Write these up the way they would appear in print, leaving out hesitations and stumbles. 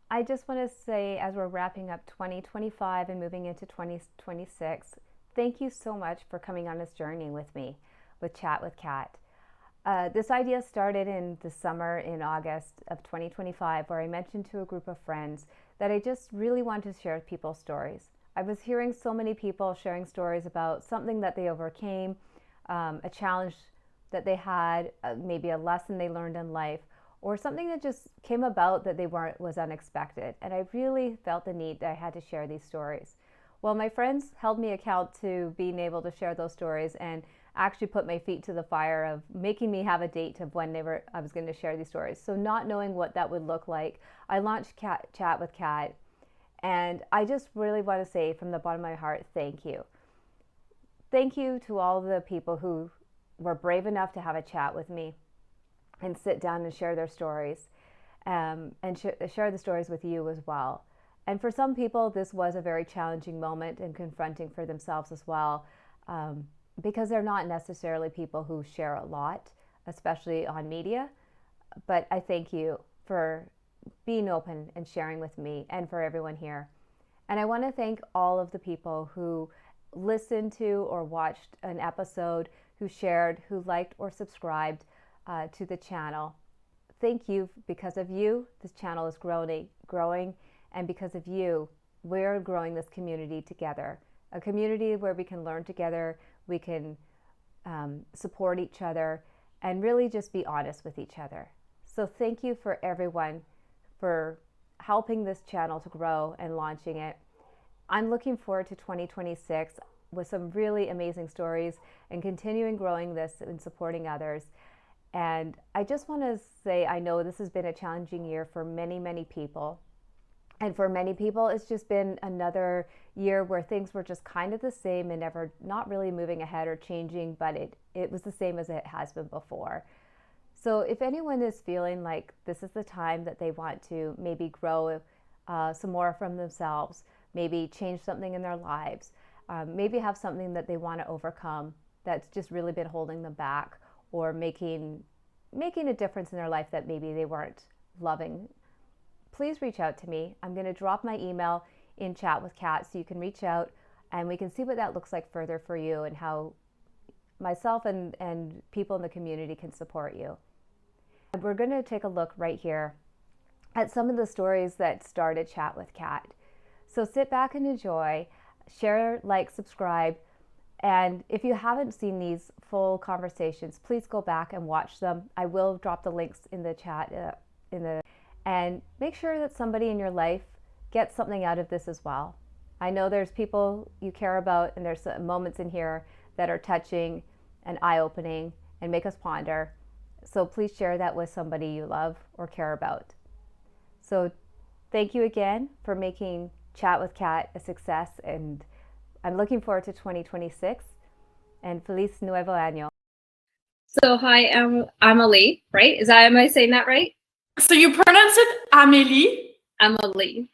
I just want to say, as we're wrapping up 2025 and moving into 2026, thank you so much for coming on this journey with me with Chat with Kat. This idea started in the summer in August of 2025, where I mentioned to a group of friends that I just really wanted to share people's stories. I was hearing so many people sharing stories about something that they overcame, a challenge that they had, maybe a lesson they learned in life, or something that just came about that they weren't was unexpected. And I really felt the need that I had to share these stories. Well, my friends held me account to being able to share those stories and actually put my feet to the fire of making me have a date of when I was going to share these stories. So not knowing what that would look like, I launched Chat with Kat, and I just really want to say from the bottom of my heart, thank you. Thank you to all the people who were brave enough to have a chat with me and sit down and share their stories, and share the stories with you as well. And for some people, this was a very challenging moment and confronting for themselves as well, because they're not necessarily people who share a lot, especially on media. But I thank you for being open and sharing with me and for everyone here. And I want to thank all of the people who listened to or watched an episode, who shared, who liked or subscribed to the channel. Thank you. Because of you, this channel is growing, and because of you, we're growing this community together. A community where we can learn together, we can support each other, and really just be honest with each other. So thank you for everyone for helping this channel to grow and launching it. I'm looking forward to 2026 with some really amazing stories and continuing growing this and supporting others. And I just want to say, I know this has been a challenging year for many, many people. And for many people, it's just been another year where things were just kind of the same and never, not really moving ahead or changing, but it was the same as it has been before. So if anyone is feeling like this is the time that they want to maybe grow some more from themselves, maybe change something in their lives, maybe have something that they want to overcome that's just really been holding them back, or making a difference in their life that maybe they weren't loving, please reach out to me. I'm going to drop my email in Chat with Kat so you can reach out and we can see what that looks like further for you and how myself and people in the community can support you. And we're going to take a look right here at some of the stories that started Chat with Kat. So sit back and enjoy, share, like, subscribe. And if you haven't seen these full conversations, please go back and watch them. I will drop the links in the chat, and make sure that somebody in your life gets something out of this as well. I know there's people you care about, and there's moments in here that are touching and eye-opening and make us ponder. So please share that with somebody you love or care about. So thank you again for making Chat with Kat a success, and I'm looking forward to 2026, and Feliz Nuevo Año. So hi, I'm Amélie, right? Am I saying that right? So you pronounce it Amélie? Amélie.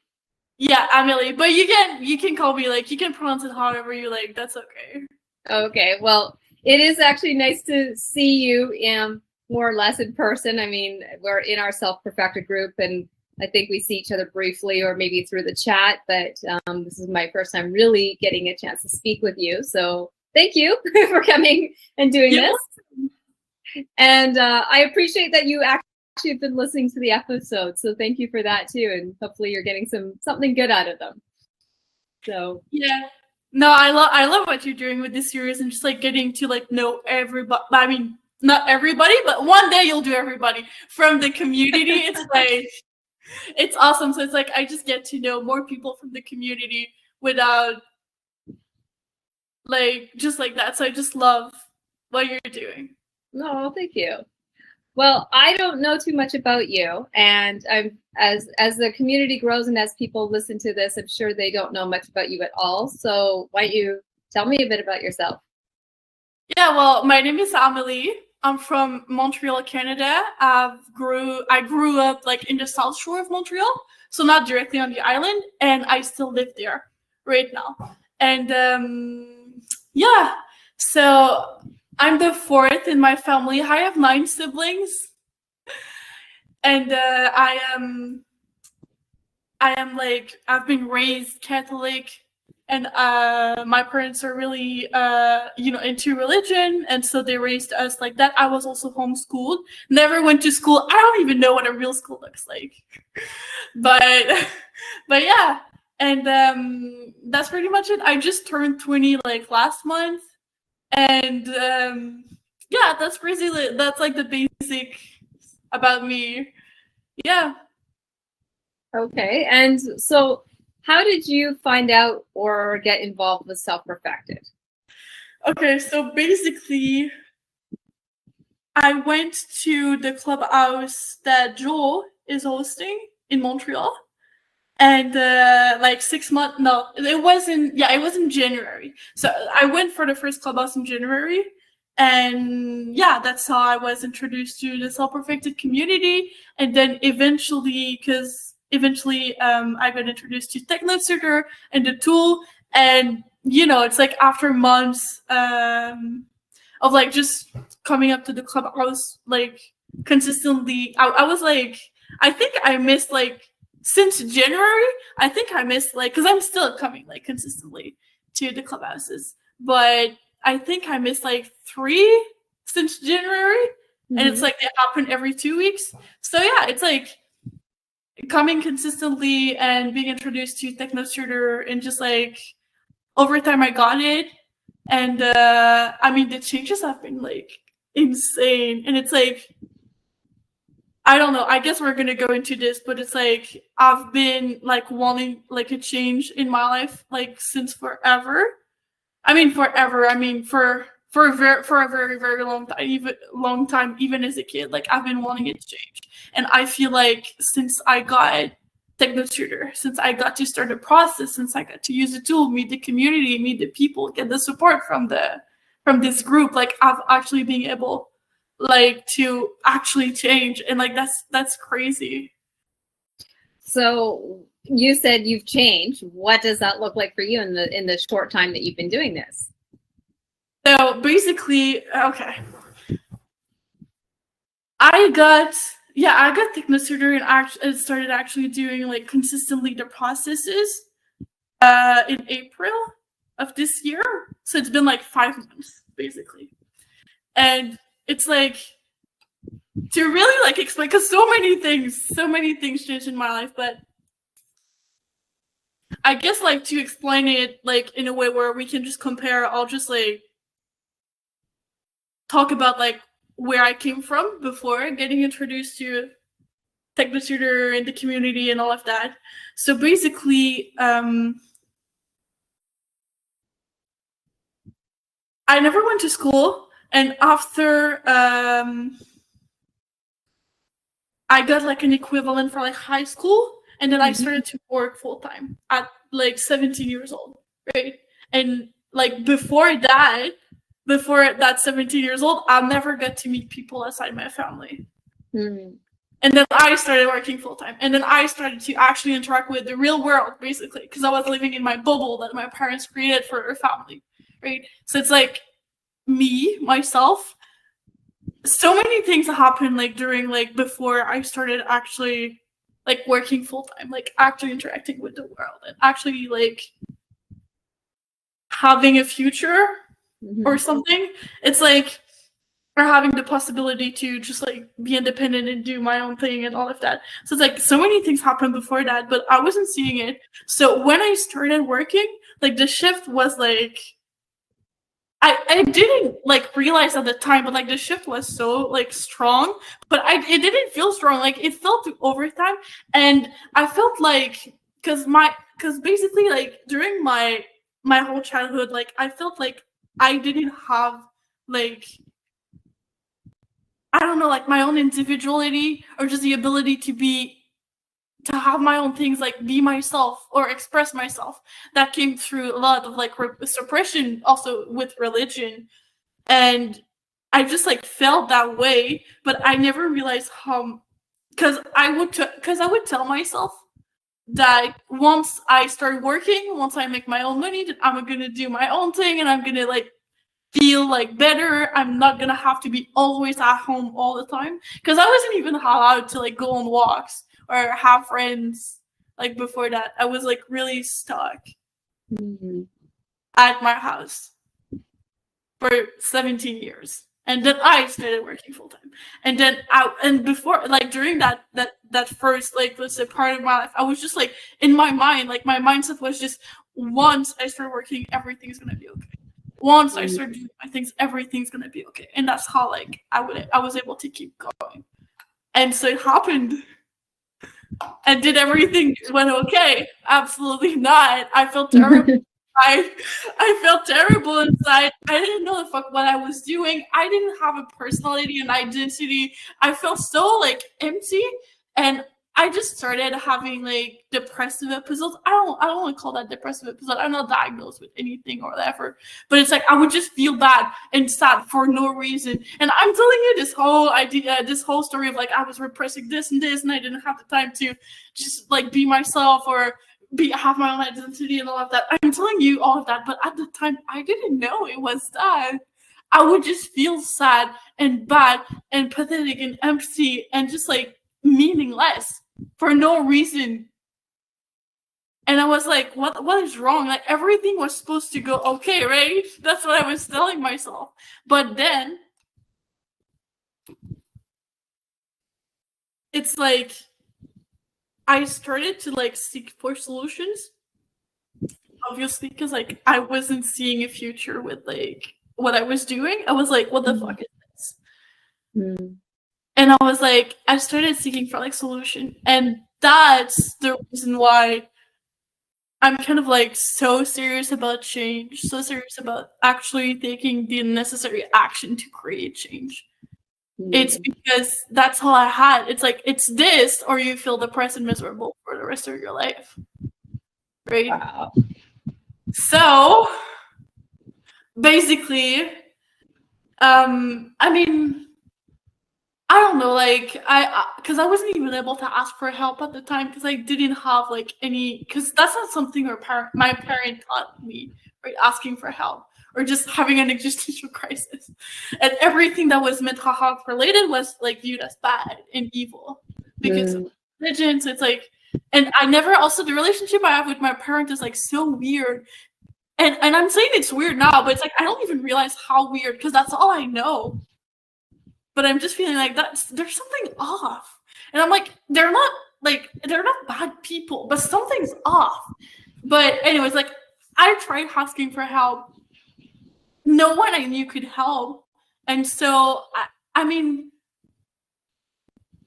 Yeah, Amélie. But you can call me, like, you can pronounce it however you like. That's okay. Okay. Well, it is actually nice to see you more or less in person. I mean, we're in our self-perfected group, and I think we see each other briefly or maybe through the chat, but this is my first time really getting a chance to speak with you. So thank you for coming and doing this. And I appreciate that you actually have been listening to the episode. So thank you for that too. And hopefully you're getting something good out of them. So yeah. No, I love what you're doing with this series and just like getting to like know everybody. I mean, not everybody, but one day you'll do everybody from the community. It's like, it's awesome. So it's like I just get to know more people from the community without like just like that. So I just love what you're doing. No, thank you. Well, I don't know too much about you, and I'm as the community grows and as people listen to this, I'm sure they don't know much about you at all. So why don't you tell me a bit about yourself? Yeah, well, my name is Amélie. I'm from Montreal, Canada. I grew up like in the South Shore of Montreal, so not directly on the island, and I still live there right now. And yeah, so I'm the fourth in my family. I have 9 siblings, and I am I've been raised Catholic, and my parents are really into religion, and so they raised us like that. I was also homeschooled, never went to school. I don't even know what a real school looks like, but but yeah, and that's pretty much it. I just turned 20 like last month, and yeah, that's basically that's like the basic about me. Yeah. Okay. And so how did you find out or get involved with Self Perfected? Okay, so basically, I went to the clubhouse that Joel is hosting in Montreal, and like 6 months. No, it wasn't. Yeah, it was in January. So I went for the first clubhouse in January, and yeah, that's how I was introduced to the self-perfected community. And then eventually, I got introduced to Technosuiter and the tool, and it's like after months of like just coming up to the clubhouse like consistently. I was like, I think I missed like since January. I think I missed like, because I'm still coming like consistently to the clubhouses, but I think I missed like 3 since January, and it's like they happen every 2 weeks. So yeah, it's like coming consistently and being introduced to Technosuiter, and just like over time I got it. And I mean, the changes have been like insane, and it's like, I don't know, I guess we're gonna go into this, but it's like I've been like wanting like a change in my life like since forever. I mean forever. I mean for a very very long time, even as a kid. Like I've been wanting it to change, and I feel like since I got Technosuiter, since I got to start the process, since I got to use the tool, meet the community, meet the people, get the support from this group, like I've actually been able like to actually change, and like that's crazy. So you said you've changed. What does that look like for you in the short time that you've been doing this? So basically, okay, I got Technosuiter and started actually doing like consistently the processes in April of this year. So it's been like 5 months basically, and it's like, to really like explain, because so many things changed in my life, but I guess like to explain it like in a way where we can just compare, I'll just like talk about like where I came from before getting introduced to Technosuiter and the community and all of that. So basically, I never went to school, and after I got like an equivalent for like high school, and then I started to work full time at like 17 years old, right? And like before that 17 years old, I never got to meet people outside my family. And then I started working full time, and then I started to actually interact with the real world, basically, because I was living in my bubble that my parents created for their family, right? So it's like me, myself, so many things happened like during like before I started actually like working full time, like actually interacting with the world and actually like having a future or something. It's like, or having the possibility to just like be independent and do my own thing and all of that. So it's like so many things happened before that, but I wasn't seeing it. So when I started working, like the shift was like, I didn't like realize at the time, but like the shift was so like strong, but it didn't feel strong. Like it felt to overtime, and I felt like because basically like during my whole childhood, like I felt like I didn't have like, I don't know, like my own individuality, or just the ability to have my own things, like be myself or express myself. That came through a lot of like suppression, also with religion, and I just like felt that way, but I never realized how, because I would tell myself that once I start working, once I make my own money, that I'm gonna do my own thing, and I'm gonna like feel like better. I'm not gonna have to be always at home all the time, because I wasn't even allowed to like go on walks or have friends like before that, I was like really stuck Mhm. at my house for 17 years. And then I started working full time. And then before, like during that first, like, let's say part of my life, I was just like, in my mind, like my mindset was just, once I start working, everything's gonna be okay. Once I start doing my things, everything's gonna be okay. And that's how like I was able to keep going. And so it happened. And did everything went okay? Absolutely not. I felt terrible. I felt terrible inside. I didn't know the fuck what I was doing. I didn't have a personality and identity. I felt so like empty, and I just started having like depressive episodes. I don't want to call that depressive episode. I'm not diagnosed with anything or whatever, but it's like I would just feel bad and sad for no reason. And I'm telling you this whole idea, this whole story of like I was repressing this and this, and I didn't have the time to just like be myself or have my own identity and all of that. I'm telling you all of that, but at the time I didn't know it was that. I would just feel sad and bad and pathetic and empty and just like meaningless for no reason. And I was like, what is wrong? Like everything was supposed to go okay, right? That's what I was telling myself. But then it's like I started to like seek for solutions, obviously, because like I wasn't seeing a future with like what I was doing. I was like, what the fuck is this? And I was like, I started seeking for like solution, and that's the reason why I'm kind of like so serious about change, so serious about actually taking the necessary action to create change. It's because that's all I had. It's like, it's this or you feel depressed and miserable for the rest of your life. Right? Wow. So basically, I mean, I don't know, like because I wasn't even able to ask for help at the time because I didn't have like any, because that's not something my parent taught me, right? Asking for help or just having an existential crisis, and everything that was mental health related was like viewed as bad and evil because of religion. So it's like, and I never also, the relationship I have with my parent is like so weird. And I'm saying it's weird now, but it's like I don't even realize how weird because that's all I know. But I'm just feeling like there's something off. And I'm like, they're not bad people, but something's off. But anyways, like I tried asking for help. No one I knew could help. And so I mean,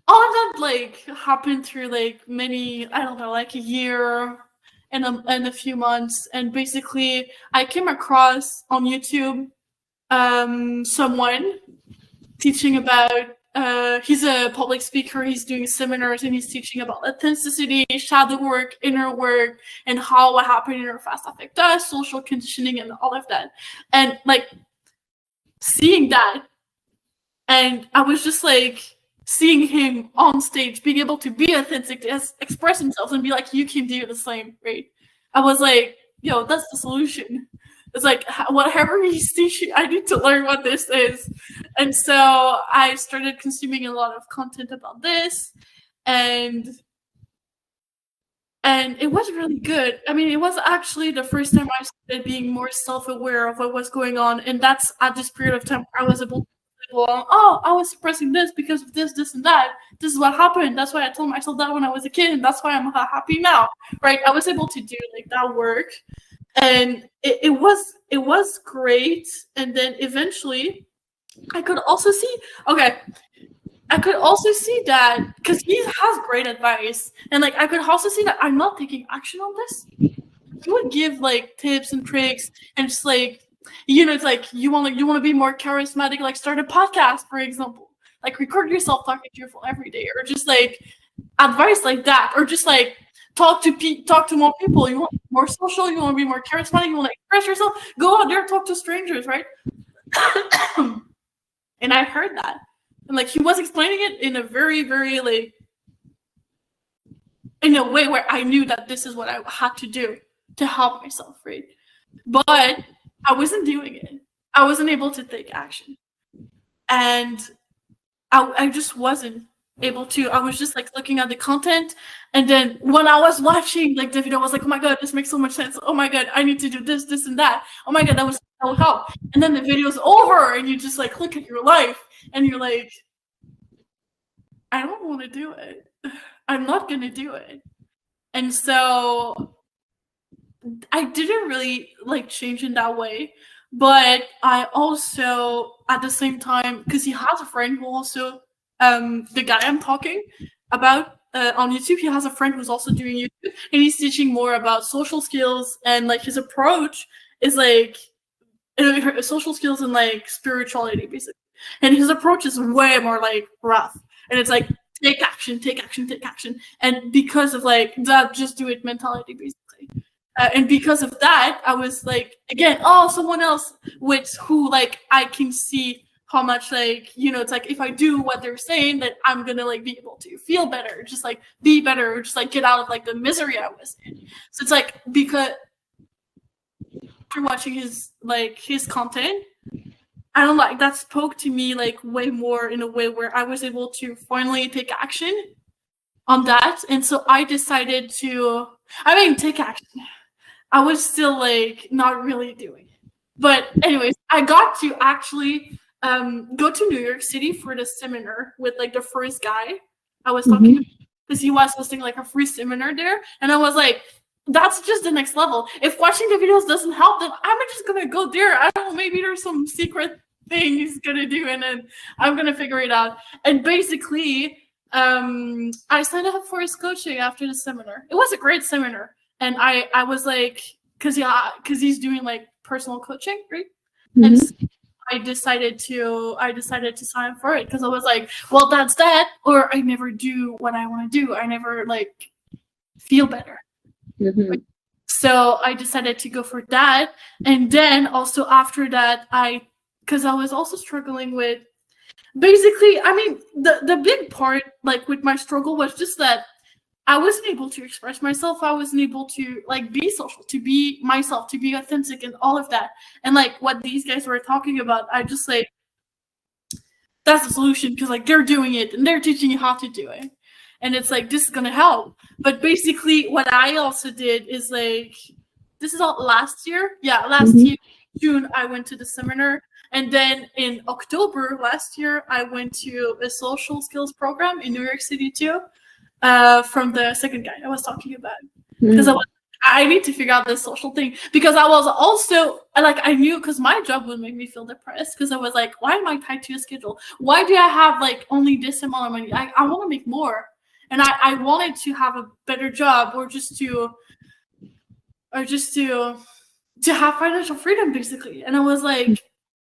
all of that like happened through like many, I don't know, like a year and a few months. And basically I came across on YouTube someone teaching about he's a public speaker, he's doing seminars, and he's teaching about authenticity, shadow work, inner work, and how what happened in our past affect us, social conditioning, and all of that. And like seeing that, and I was just like seeing him on stage being able to be authentic, to express himself and be like, you can do the same, right? I was like, yo, that's the solution. It's like, whatever he's teaching, I need to learn what this is. And so I started consuming a lot of content about this, and it was really good. I mean, it was actually the first time I started being more self-aware of what was going on, and that's at this period of time where I was able to say, well, oh, I was suppressing this because of this, this, and that. This is what happened. That's why I told myself that when I was a kid, and that's why I'm happy now, right? I was able to do like that work. And it was great. And then eventually I could also see that, because he has great advice, and like I could also see that I'm not taking action on this. He would give like tips and tricks, and just like, you know, it's like you want to be more charismatic, like start a podcast, for example, like record yourself talking to your phone every day, or just like advice like that, or just like talk to more people. You want to be more social, you want to be more charismatic, you want to express yourself, go out there, talk to strangers, right? And I heard that, and like he was explaining it in a very, very like, in a way where I knew that this is what I had to do to help myself, right? But I wasn't doing it. I wasn't able to take action, and I just wasn't. I was just like looking at the content, and then when I was watching like the video, I was like, oh my god, this makes so much sense. Oh my god, I need to do this and that. Oh my god, that will help. And then the video's over, and you just like look at your life, and you're like, I don't want to do it. I'm not gonna do it. And so I didn't really like change in that way. But I also, at the same time, because he has a friend who also, the guy I'm talking about on YouTube, he has a friend who's also doing YouTube, and he's teaching more about social skills, and like his approach is like social skills and like spirituality, basically. And his approach is way more like rough, and it's like take action, take action, take action, and because of like that, just do it mentality, basically. And because of that, I was like, again, oh, someone else with who like I can see how much like, you know, it's like if I do what they're saying, that I'm gonna like be able to feel better, just like be better, or just like get out of like the misery I was in. So it's like, because after watching his content, I don't like that spoke to me like way more in a way where I was able to finally take action on that. And so I decided to, take action. I was still like not really doing it. But anyways, I got to actually go to New York City for the seminar with like the first guy I was talking about, because he was hosting like a free seminar there. And I was like, that's just the next level. If watching the videos doesn't help, then I'm just gonna go there. I don't know, maybe there's some secret thing he's gonna do, and then I'm gonna figure it out. And basically, I signed up for his coaching after the seminar. It was a great seminar. And I was like, because he's doing like personal coaching, right? And so I decided to sign up for it, because I was like, well, that's that, or I never do what I want to do. I never like feel better. So I decided to go for that. And then also after that, because I was also struggling with, basically, the big part like with my struggle was just that I wasn't able to express myself. I wasn't able to like be social, to be myself, to be authentic, and all of that. And like what these guys were talking about, I just like, that's the solution, because like they're doing it and they're teaching you how to do it. And it's like, this is gonna help. But basically what I also did is like, this is all last year. Yeah, last year, June, I went to the seminar. And then in October last year, I went to a social skills program in New York City too. From the second guy I was talking about, because I need to figure out this social thing, because I was also like, I knew, because my job would make me feel depressed, because I was like, why am I tied to a schedule? Why do I have like only this amount of money? I want to make more, and I wanted to have a better job, or just to have financial freedom, basically. And I was like,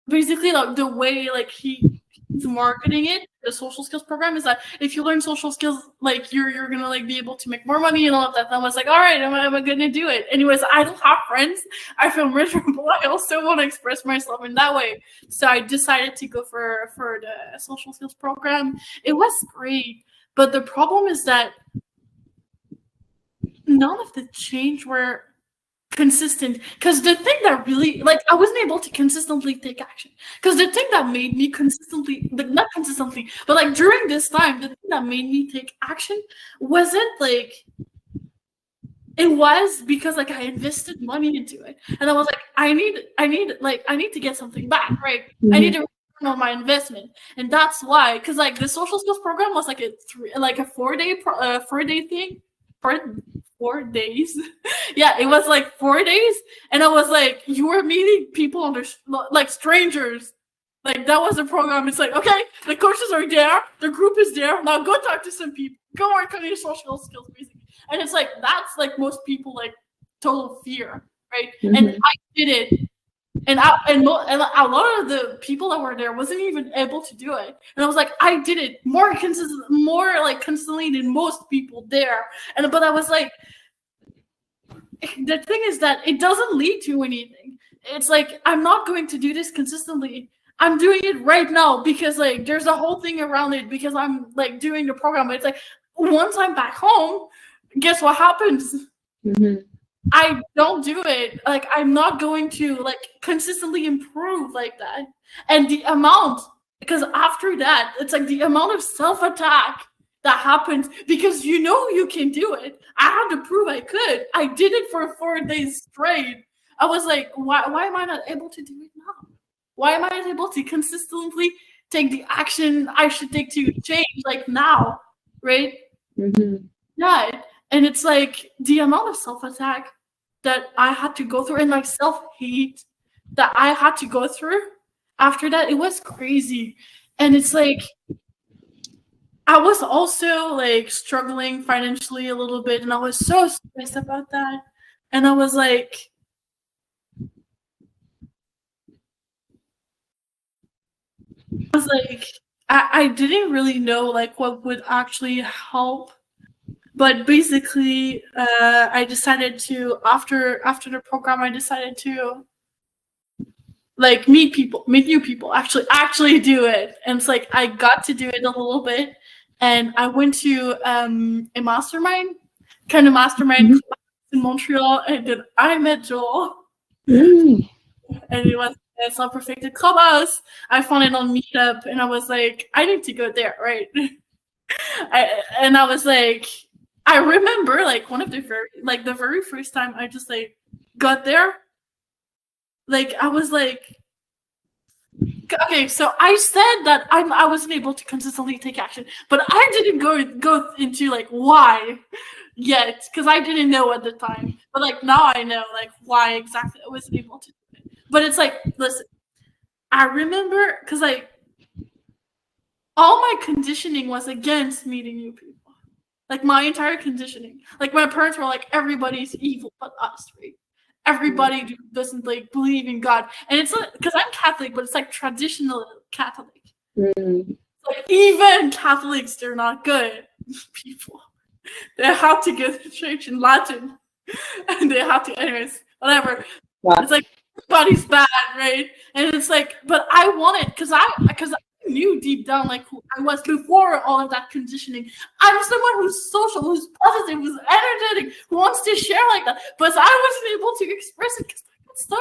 basically like the way like he's marketing it, the social skills program, is that if you learn social skills, like you're gonna like be able to make more money and all of that. And I was like, all right, I'm gonna do it. Anyways, I don't have friends. I feel miserable. I also want to express myself in that way. So I decided to go for the social skills program. It was great, but the problem is that none of the change were consistent, because the thing that really, like, I wasn't able to consistently take action, because the thing that made me consistently, like, not consistently, but like during this time, the thing that made me take action wasn't like, it was because like I invested money into it, and I was like, I need to get something back, right? I need to return on my investment. And that's why, because like the social skills program was like a 4-day thing, 4 days. Yeah, it was like 4 days, and I was like, you were meeting people like strangers. Like that was the program. It's like, okay, the coaches are there, the group is there. Now go talk to some people. Go work on your social skills, basically. And it's like, that's like most people like total fear, right? And I did it. And a lot of the people that were there wasn't even able to do it. And I was like, I did it more consistently than most people there. But I was like, the thing is that it doesn't lead to anything. It's like, I'm not going to do this consistently. I'm doing it right now because like there's a whole thing around it, because I'm like doing the program. But it's like, once I'm back home, guess what happens? I don't do it. Like, I'm not going to like consistently improve like that. And the amount, because after that, it's like the amount of self-attack that happens because you can do it. I had to prove I could. I did it for 4 days straight. I was like, why am I not able to do it now? Why am I not able to consistently take the action I should take to change like now, right? Mm-hmm. Yeah, and it's like the amount of self-attack that I had to go through and like self-hate that I had to go through after that, it was crazy. And it's like I was also like struggling financially a little bit, and I was so stressed about that. And I was like, I didn't really know like what would actually help. But basically, I decided to after the program, I decided to like meet new people, actually do it. And it's like I got to do it a little bit, and I went to a mastermind class in Montreal, and then I met Joel, and it was a self-perfected clubhouse. I found it on Meetup, and I was like, I need to go there, right? And I was like, I remember like the very first time I just like got there, like I was like, okay, so I said that I wasn't able to consistently take action, but I didn't go into like why yet, because I didn't know at the time. But like now I know like why exactly I wasn't able to do it. But it's like, listen, I remember because like all my conditioning was against meeting new people. Like my entire conditioning. Like my parents were like, everybody's evil but us, right? Everybody doesn't like believe in God. And it's like, because I'm Catholic, but it's like traditional Catholic. Like even Catholics, they're not good people. They have to go to church in Latin. And they have to, anyways, whatever. Wow. It's like everybody's bad, right? And it's like, but I wanted, because I knew deep down like who I was before all of that conditioning. I'm someone who's social, who's positive, who's energetic, who wants to share like that. But I wasn't able to express it because it's so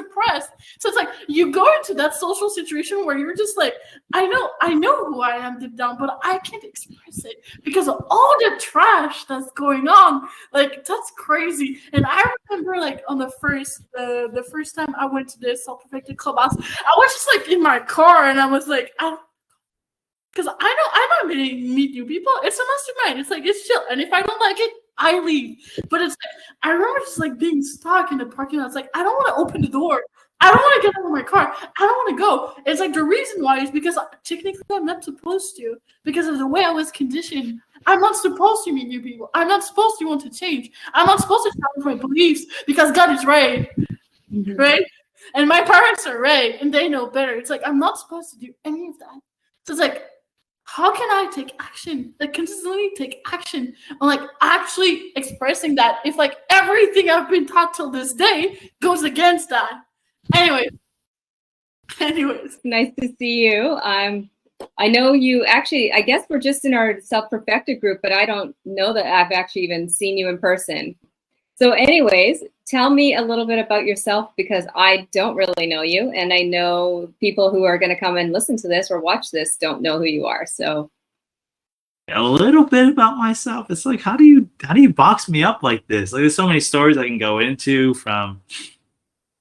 suppressed. So it's like you go into that social situation where you're just like, I know who I am deep down, but I can't express it because of all the trash that's going on. Like that's crazy. And I remember like on the first time I went to this self-perfected clubhouse, I was just like in my car and I was like, because I know I'm not going to meet new people. It's a mastermind. It's like it's chill. And if I don't like it, I leave. But it's like I remember just like being stuck in the parking lot. It's like I don't want to open the door. I don't want to get out of my car. I don't want to go. It's like the reason why is because technically I'm not supposed to, because of the way I was conditioned. I'm not supposed to meet new people. I'm not supposed to want to change. I'm not supposed to challenge my beliefs because God is right. Right? And my parents are right and they know better. It's like I'm not supposed to do any of that. So it's like, how can I take action? Like consistently take action on like actually expressing that if like everything I've been taught till this day goes against that. Anyways. Nice to see you. I know you actually, I guess we're just in our self-perfected group, but I don't know that I've actually even seen you in person. So anyways, tell me a little bit about yourself because I don't really know you. And I know people who are going to come and listen to this or watch this don't know who you are. So a little bit about myself. It's like, how do you box me up like this? Like there's so many stories I can go into from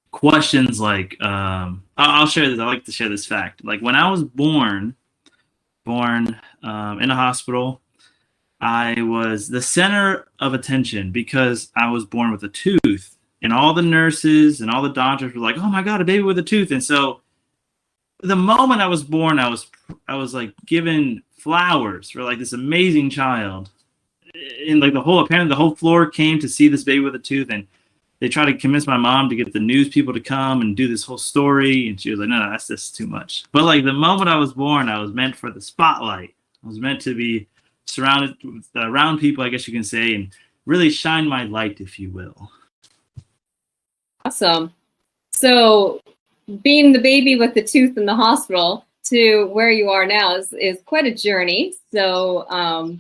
questions like, I'll share this. I like to share this fact. Like when I was born in a hospital, I was the center of attention because I was born with a tooth, and all the nurses and all the doctors were like, "Oh my God, a baby with a tooth!" And so, the moment I was born, I was like given flowers for like this amazing child, and like the whole floor came to see this baby with a tooth, and they tried to convince my mom to get the news people to come and do this whole story, and she was like, "No, that's just too much." But like the moment I was born, I was meant for the spotlight. I was meant to be surrounded around people, I guess you can say, and really shine my light, if you will. Awesome. So being the baby with the tooth in the hospital to where you are now is quite a journey. So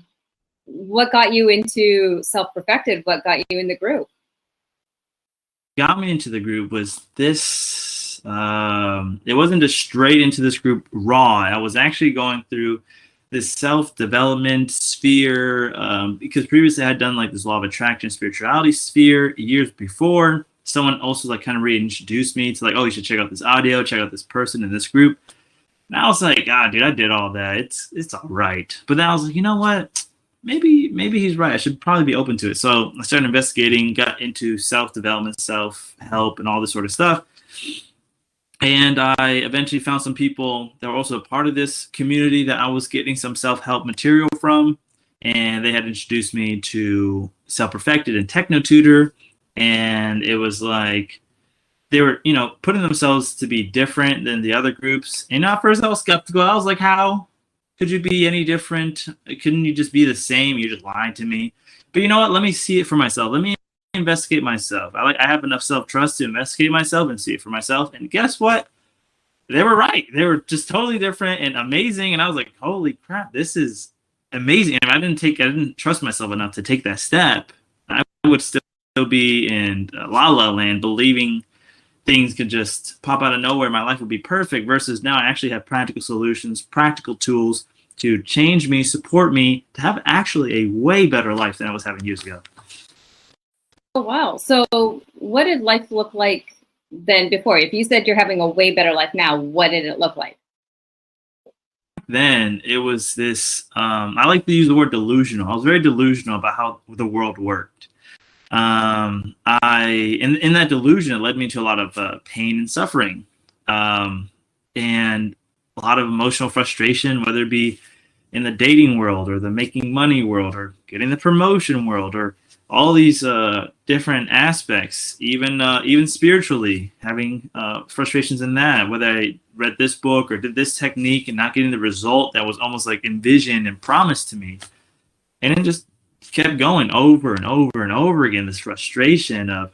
what got you into self-perfected? What got you in the group? Got me into the group was this, it wasn't just straight into this group raw. I was actually going through this self-development sphere, because previously I had done like this law of attraction spirituality sphere years before. Someone also like kind of reintroduced me to like, oh, you should check out this audio, check out this person in this group. And I was like, dude, I did all that. It's all right. But then I was like, you know what? Maybe he's right. I should probably be open to it. So I started investigating, got into self-development, self-help, and all this sort of stuff. And I eventually found some people that were also a part of this community that I was getting some self-help material from. And they had introduced me to Self-Perfected and Techno Tutor. And it was like they were, putting themselves to be different than the other groups. And at first I was skeptical. I was like, how could you be any different? Couldn't you just be the same? You're just lying to me. But you know what? Let me see it for myself. Let me investigate myself. I have enough self-trust to investigate myself and see it for myself. And guess what? They were right. They were just totally different and amazing. And I was like, holy crap, this is amazing. And I didn't trust myself enough to take that step, I would still be in la la land, believing things could just pop out of nowhere. My life would be perfect, versus now I actually have practical solutions, practical tools to change me, support me, to have actually a way better life than I was having years ago. Oh, wow. So what did life look like then before? If you said you're having a way better life now, what did it look like? Then it was this, I like to use the word delusional. I was very delusional about how the world worked. In that delusion, it led me to a lot of pain and suffering, and a lot of emotional frustration, whether it be in the dating world or the making money world or getting the promotion world or all these different aspects, even spiritually, having frustrations in that, whether I read this book or did this technique and not getting the result that was almost like envisioned and promised to me. And it just kept going over and over and over again, this frustration of,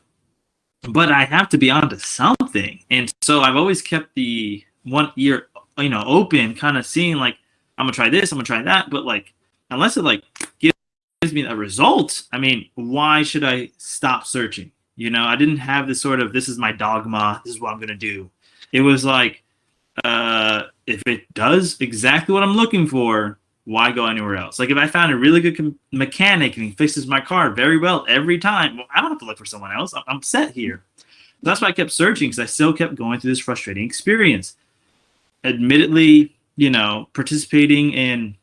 but I have to be onto something. And so I've always kept the one ear, open, kind of seeing like, I'm gonna try this, I'm gonna try that, but like, unless it like gives me a result, I mean, why should I stop searching? I didn't have this sort of, this is my dogma, this is what I'm gonna do. It was like, if it does exactly what I'm looking for, why go anywhere else? Like if I found a really good mechanic and he fixes my car very well every time, well, I don't have to look for someone else. I'm set here. That's why I kept searching, because I still kept going through this frustrating experience. Admittedly, participating in,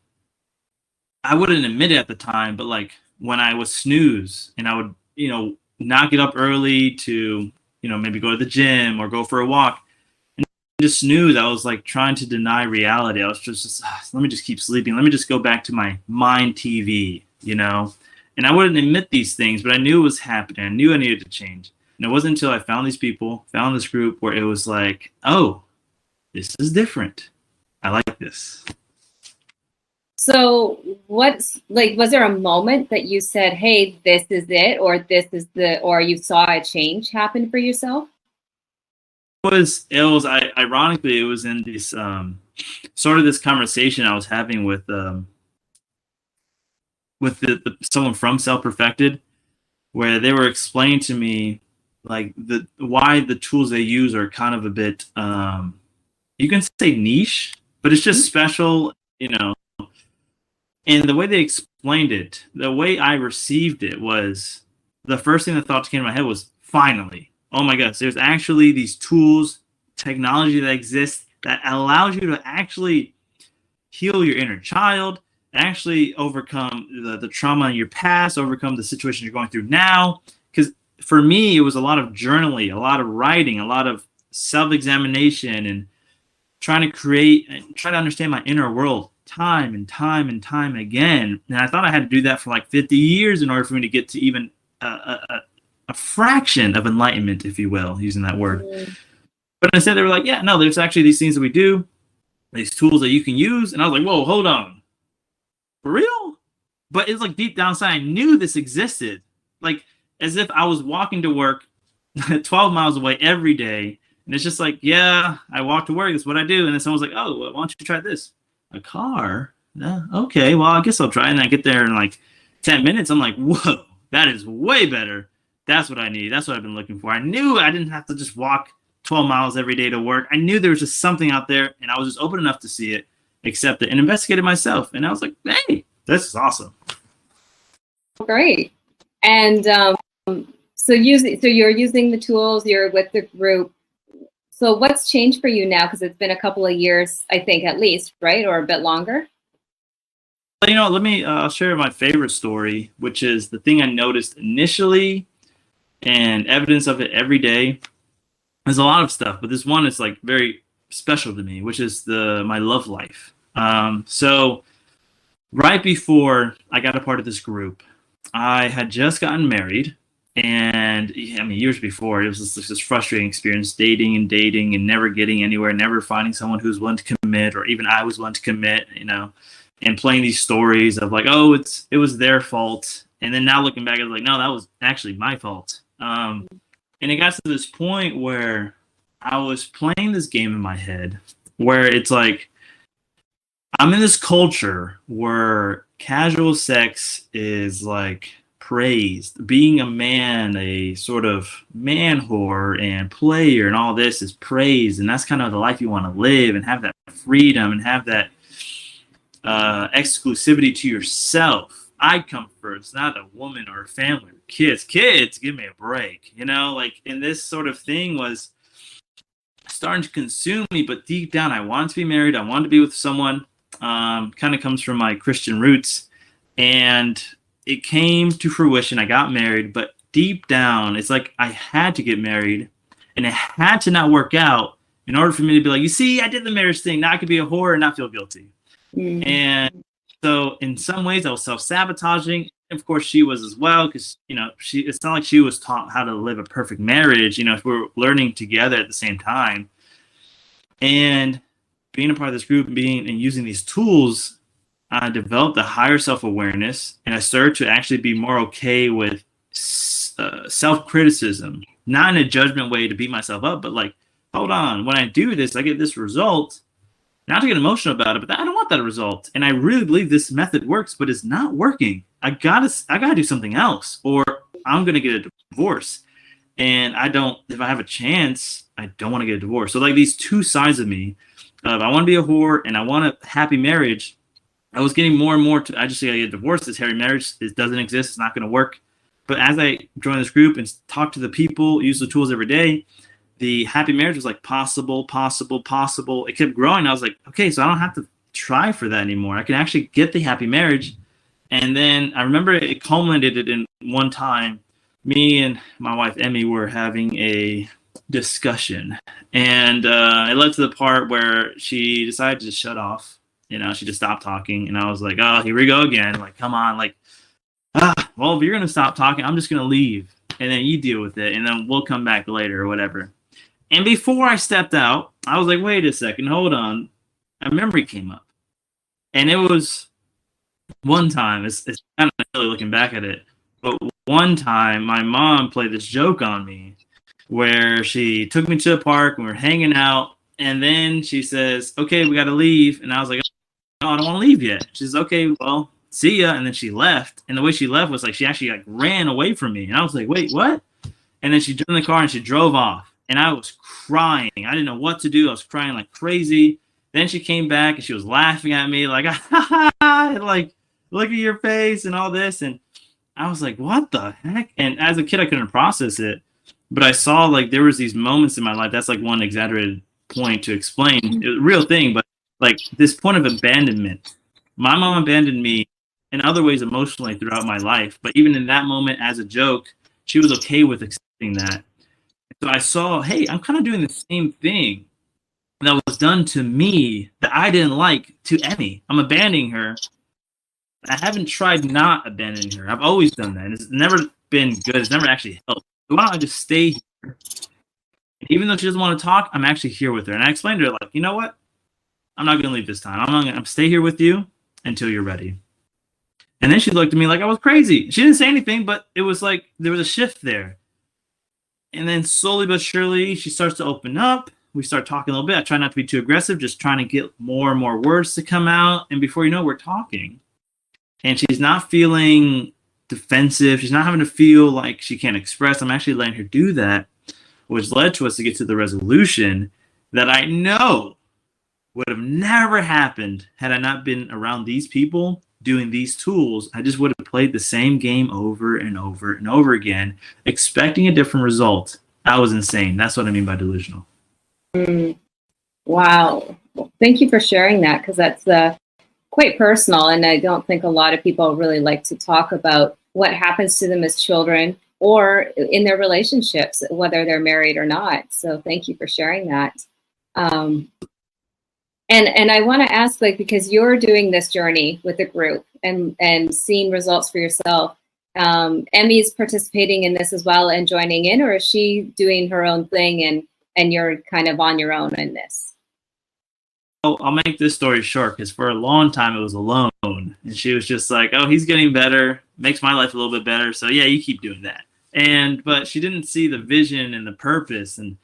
I wouldn't admit it at the time, but like when I was snooze and I would, not get up early to, maybe go to the gym or go for a walk and just snooze, I was like trying to deny reality. I was just let me just keep sleeping. Let me just go back to my mind TV, and I wouldn't admit these things, but I knew it was happening. I knew I needed to change. And it wasn't until I found these people, found this group, where it was like, oh, this is different. I like this. So was there a moment that you said, hey, this is it, or you saw a change happen for yourself? Ironically, it was in this sort of this conversation I was having with someone from Self-Perfected, where they were explaining to me like why the tools they use are kind of a bit, you can say niche, but it's just special, And the way they explained it, the way I received it, was the first thing that thought came to my head was, finally, oh my gosh, there's actually these tools, technology that exists that allows you to actually heal your inner child, actually overcome the trauma in your past, overcome the situation you're going through now. Because for me, it was a lot of journaling, a lot of writing, a lot of self-examination, and trying to understand my inner world time and time and time again. And I thought I had to do that for like 50 years in order for me to get to even a fraction of enlightenment, if you will, using that word. Mm-hmm. But instead they were like, yeah, no, there's actually these things that we do, these tools that you can use. And I was like, whoa, hold on. For real? But it's like deep down inside, I knew this existed. Like as if I was walking to work 12 miles away every day. And it's just like, yeah, I walk to work. That's what I do. And then someone's like, oh, well, why don't you try this? A car? Okay, well, I guess I'll try. And I get there in like 10 minutes. I'm like, whoa, that is way better. That's what I need. That's what I've been looking for. I knew I didn't have to just walk 12 miles every day to work. I knew there was just something out there, and I was just open enough to see it. accept it and investigate it myself. And I was like, hey, this is awesome. Great. And so you're using the tools, you're with the group. So what's changed for you now? Because it's been a couple of years, I think, at least, right? Or a bit longer? You know, let me share my favorite story, which is the thing I noticed initially and evidence of it every day. There's a lot of stuff, but this one is like very special to me, which is my love life. So right before I got a part of this group, I had just gotten married. And I mean, years before, it was this frustrating experience, dating and never getting anywhere, never finding someone who's willing to commit, or even I was willing to commit, you know, and playing these stories of like, oh, it was their fault. And then now looking back, I was like, no, that was actually my fault. And it got to this point where I was playing this game in my head where it's like, I'm in this culture where casual sex is like praised. Being a man, a sort of man whore and player and all this is praised. And that's kind of the life you want to live and have that freedom and have that exclusivity to yourself. I come first, not a woman or a family or kids. Kids, give me a break. You know, like, and this sort of thing was starting to consume me, but deep down, I wanted to be married. I wanted to be with someone. Kind of comes from my Christian roots. And it came to fruition. I got married, but deep down, it's like I had to get married and it had to not work out in order for me to be like, you see, I did the marriage thing. Now I could be a whore and not feel guilty. Mm-hmm. And so in some ways I was self-sabotaging. Of course she was as well, because, you know, it's not like she was taught how to live a perfect marriage. You know, if we're learning together at the same time. And being a part of this group and using these tools, I developed a higher self-awareness, and I started to actually be more okay with self-criticism, not in a judgment way to beat myself up, but like, hold on, when I do this, I get this result. Not to get emotional about it, but I don't want that result. And I really believe this method works, but it's not working. I gotta do something else, or I'm gonna get a divorce. And if I have a chance, I don't want to get a divorce. So like these two sides of me, I want to be a whore and I want a happy marriage. I was getting more and more I just say I get divorced. This happy marriage, it doesn't exist. It's not going to work. But as I joined this group and talked to the people, use the tools every day, the happy marriage was like possible. It kept growing. I was like, okay, so I don't have to try for that anymore. I can actually get the happy marriage. And then I remember it culminated in one time, me and my wife, Emmy, were having a discussion. And it led to the part where she decided to just shut off. You know, she just stopped talking. And I was like, oh, here we go again. Like, come on. Like, well, if you're going to stop talking, I'm just going to leave. And then you deal with it. And then we'll come back later or whatever. And before I stepped out, I was like, wait a second, hold on. A memory came up. And it was one time, it's kind of silly looking back at it, but one time my mom played this joke on me where she took me to a park and we were hanging out. And then she says, okay, we got to leave. And I was like, no, I don't want to leave yet. She says, okay, well, see ya. And then she left. And the way she left was like, she actually like ran away from me. And I was like, wait, what? And then she jumped in the car and she drove off. And I was crying. I didn't know what to do. I was crying like crazy. Then she came back and she was laughing at me like, like, look at your face and all this. And I was like, what the heck? And as a kid, I couldn't process it. But I saw like there was these moments in my life. That's like one exaggerated point to explain. It was a real thing, but like this point of abandonment. My mom abandoned me in other ways emotionally throughout my life. But even in that moment as a joke, she was okay with accepting that. So I saw, hey, I'm kind of doing the same thing that was done to me that I didn't like to Emmy. I'm abandoning her. I haven't tried not abandoning her. I've always done that. And it's never been good. It's never actually helped. So why don't I just stay here? Even though she doesn't want to talk, I'm actually here with her. And I explained to her, like, you know what? I'm not going to leave this time. I'm going to stay here with you until you're ready. And then she looked at me like I was crazy. She didn't say anything, but it was like there was a shift there. And then slowly but surely, she starts to open up. We start talking a little bit. I try not to be too aggressive, just trying to get more and more words to come out. And before you know, we're talking. And she's not feeling defensive. She's not having to feel like she can't express. I'm actually letting her do that, which led to us to get to the resolution that I know would have never happened had I not been around these people doing these tools. I just would have played the same game over and over and over again, expecting a different result. I was insane. That's what I mean by delusional. Wow. Well, thank you for sharing that, because that's quite personal. And I don't think a lot of people really like to talk about what happens to them as children or in their relationships, whether they're married or not. So thank you for sharing that. And I want to ask, like, because you're doing this journey with the group and seeing results for yourself, Emmy's participating in this as well and joining in, or is she doing her own thing and you're kind of on your own in this? Oh, I'll make this story short, because for a long time it was alone, and she was just like, "Oh, he's getting better, makes my life a little bit better, so yeah, you keep doing that." But she didn't see the vision and the purpose, and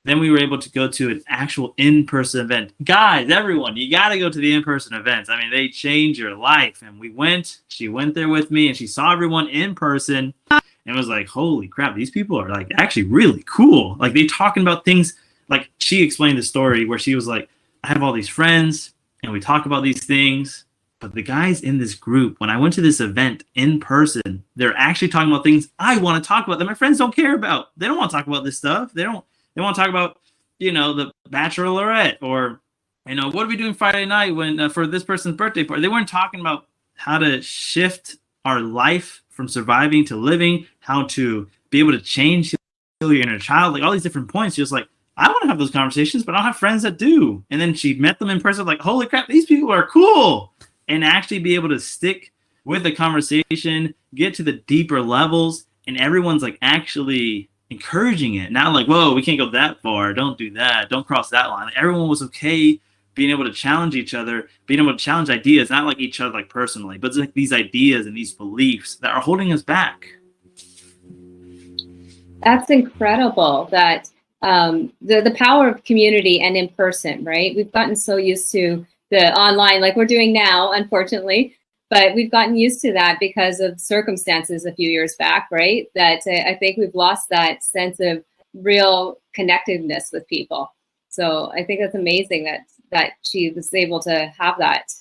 then we were able to go to an actual in-person event. Guys, everyone, you got to go to the in-person events. I mean, they change your life. And she went there with me, and she saw everyone in person and was like, holy crap, these people are like actually really cool. Like, they talking about things. Like, she explained the story where she was like, I have all these friends and we talk about these things, but the guys in this group, when I went to this event in person, they're actually talking about things I want to talk about that my friends don't care about. They don't want to talk about this stuff. They want to talk about, the Bachelorette, or, what are we doing Friday night when for this person's birthday party? They weren't talking about how to shift our life from surviving to living, how to be able to change your inner child, like all these different points. She was like, I want to have those conversations, but I don't have friends that do. And then she met them in person, like, holy crap, these people are cool. And actually be able to stick with the conversation, get to the deeper levels, and everyone's like actually encouraging it. Not like, whoa, we can't go that far. Don't do that. Don't cross that line. Like, everyone was okay being able to challenge each other, being able to challenge ideas, not like each other, like personally, but it's like these ideas and these beliefs that are holding us back. That's incredible, that the power of community and in person, right? We've gotten so used to the online, like we're doing now, unfortunately, but we've gotten used to that because of circumstances a few years back, right? That I think we've lost that sense of real connectiveness with people. So I think that's amazing that she was able to have that.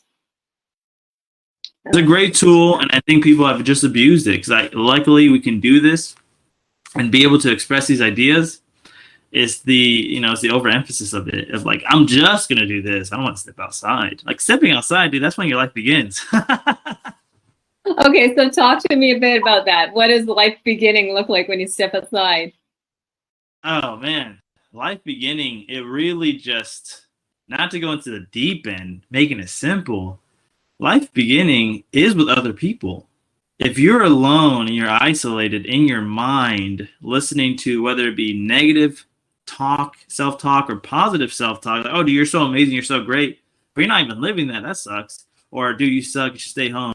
It's a great tool, and I think people have just abused it, because luckily we can do this and be able to express these ideas. It's it's the overemphasis of it, of like, I'm just going to do this. I don't want to step outside. Like, stepping outside, dude, that's when your life begins. Okay, so talk to me a bit about that. What does life beginning look like when you step outside? Oh, man. Life beginning, it really just, not to go into the deep end, making it simple, life beginning is with other people. If you're alone and you're isolated in your mind, listening to whether it be negative talk, self-talk, or positive self-talk, like, oh, dude, you're so amazing, you're so great, but you're not even living that sucks. Or, dude, you suck, you should stay home.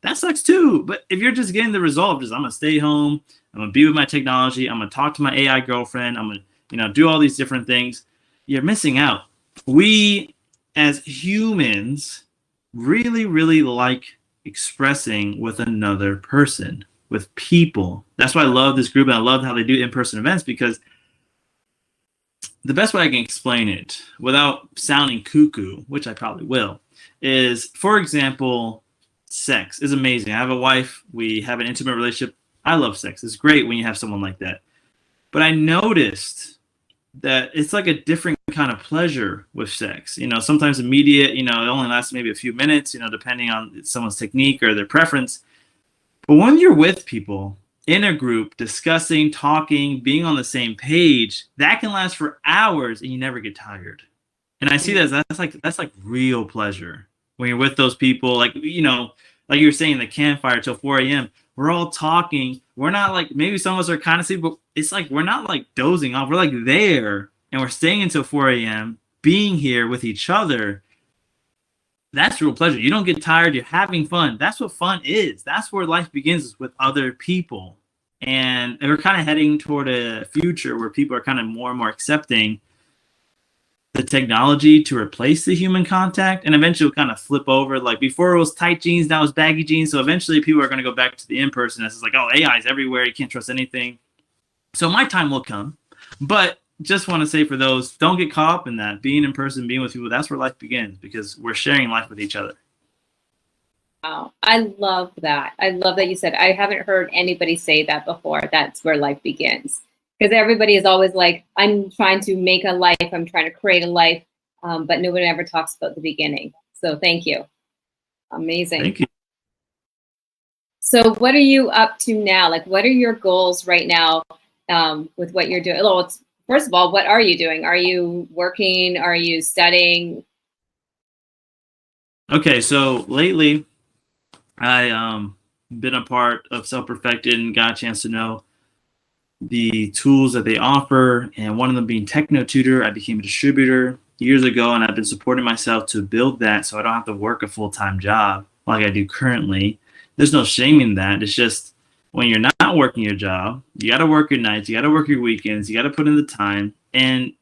That sucks too. But if you're just getting the result of just, I'm going to stay home, I'm going to be with my technology, I'm going to talk to my AI girlfriend, I'm going to, do all these different things, you're missing out. We, as humans, really, really like expressing with another person, with people. That's why I love this group, and I love how they do in-person events, because the best way I can explain it without sounding cuckoo, which I probably will, is, for example, sex is amazing. I have a wife. We have an intimate relationship. I love sex. It's great when you have someone like that. But I noticed that it's like a different kind of pleasure with sex. Sometimes immediate, it only lasts maybe a few minutes, depending on someone's technique or their preference. But when you're with people in a group, discussing, talking, being on the same page, that can last for hours and you never get tired. And I see that's like real pleasure when you're with those people. Like, like you were saying, the campfire till 4 a.m. We're all talking. We're not like, maybe some of us are kind of sleepy, but it's like we're not like dozing off. We're like there, and we're staying until 4 a.m., being here with each other. That's real pleasure. You don't get tired. You're having fun. That's what fun is. That's where life begins, is with other people. And we're kind of heading toward a future where people are kind of more and more accepting the technology to replace the human contact, and eventually it'll kind of flip over. Like, before it was tight jeans, now it's baggy jeans. So eventually people are going to go back to the in-person. It's like, oh, AI is everywhere. You can't trust anything. So my time will come. But just want to say for those, don't get caught up in that. Being in person, being with people, that's where life begins, because we're sharing life with each other. Wow. I love that. I love that you said, I haven't heard anybody say that before. That's where life begins. Because everybody is always like, I'm trying to make a life. I'm trying to create a life. But no one ever talks about the beginning. So thank you. Amazing. Thank you. So what are you up to now? Like, what are your goals right now with what you're doing? Well, first of all, what are you doing? Are you working? Are you studying? Okay, so lately I been a part of Self Perfected and got a chance to know the tools that they offer, and one of them being Techno Tutor. I became a distributor years ago, and I've been supporting myself to build that so I don't have to work a full-time job like I do currently. There's no shame in that. It's just when you're not working your job, you got to work your nights, you got to work your weekends, you got to put in the time. And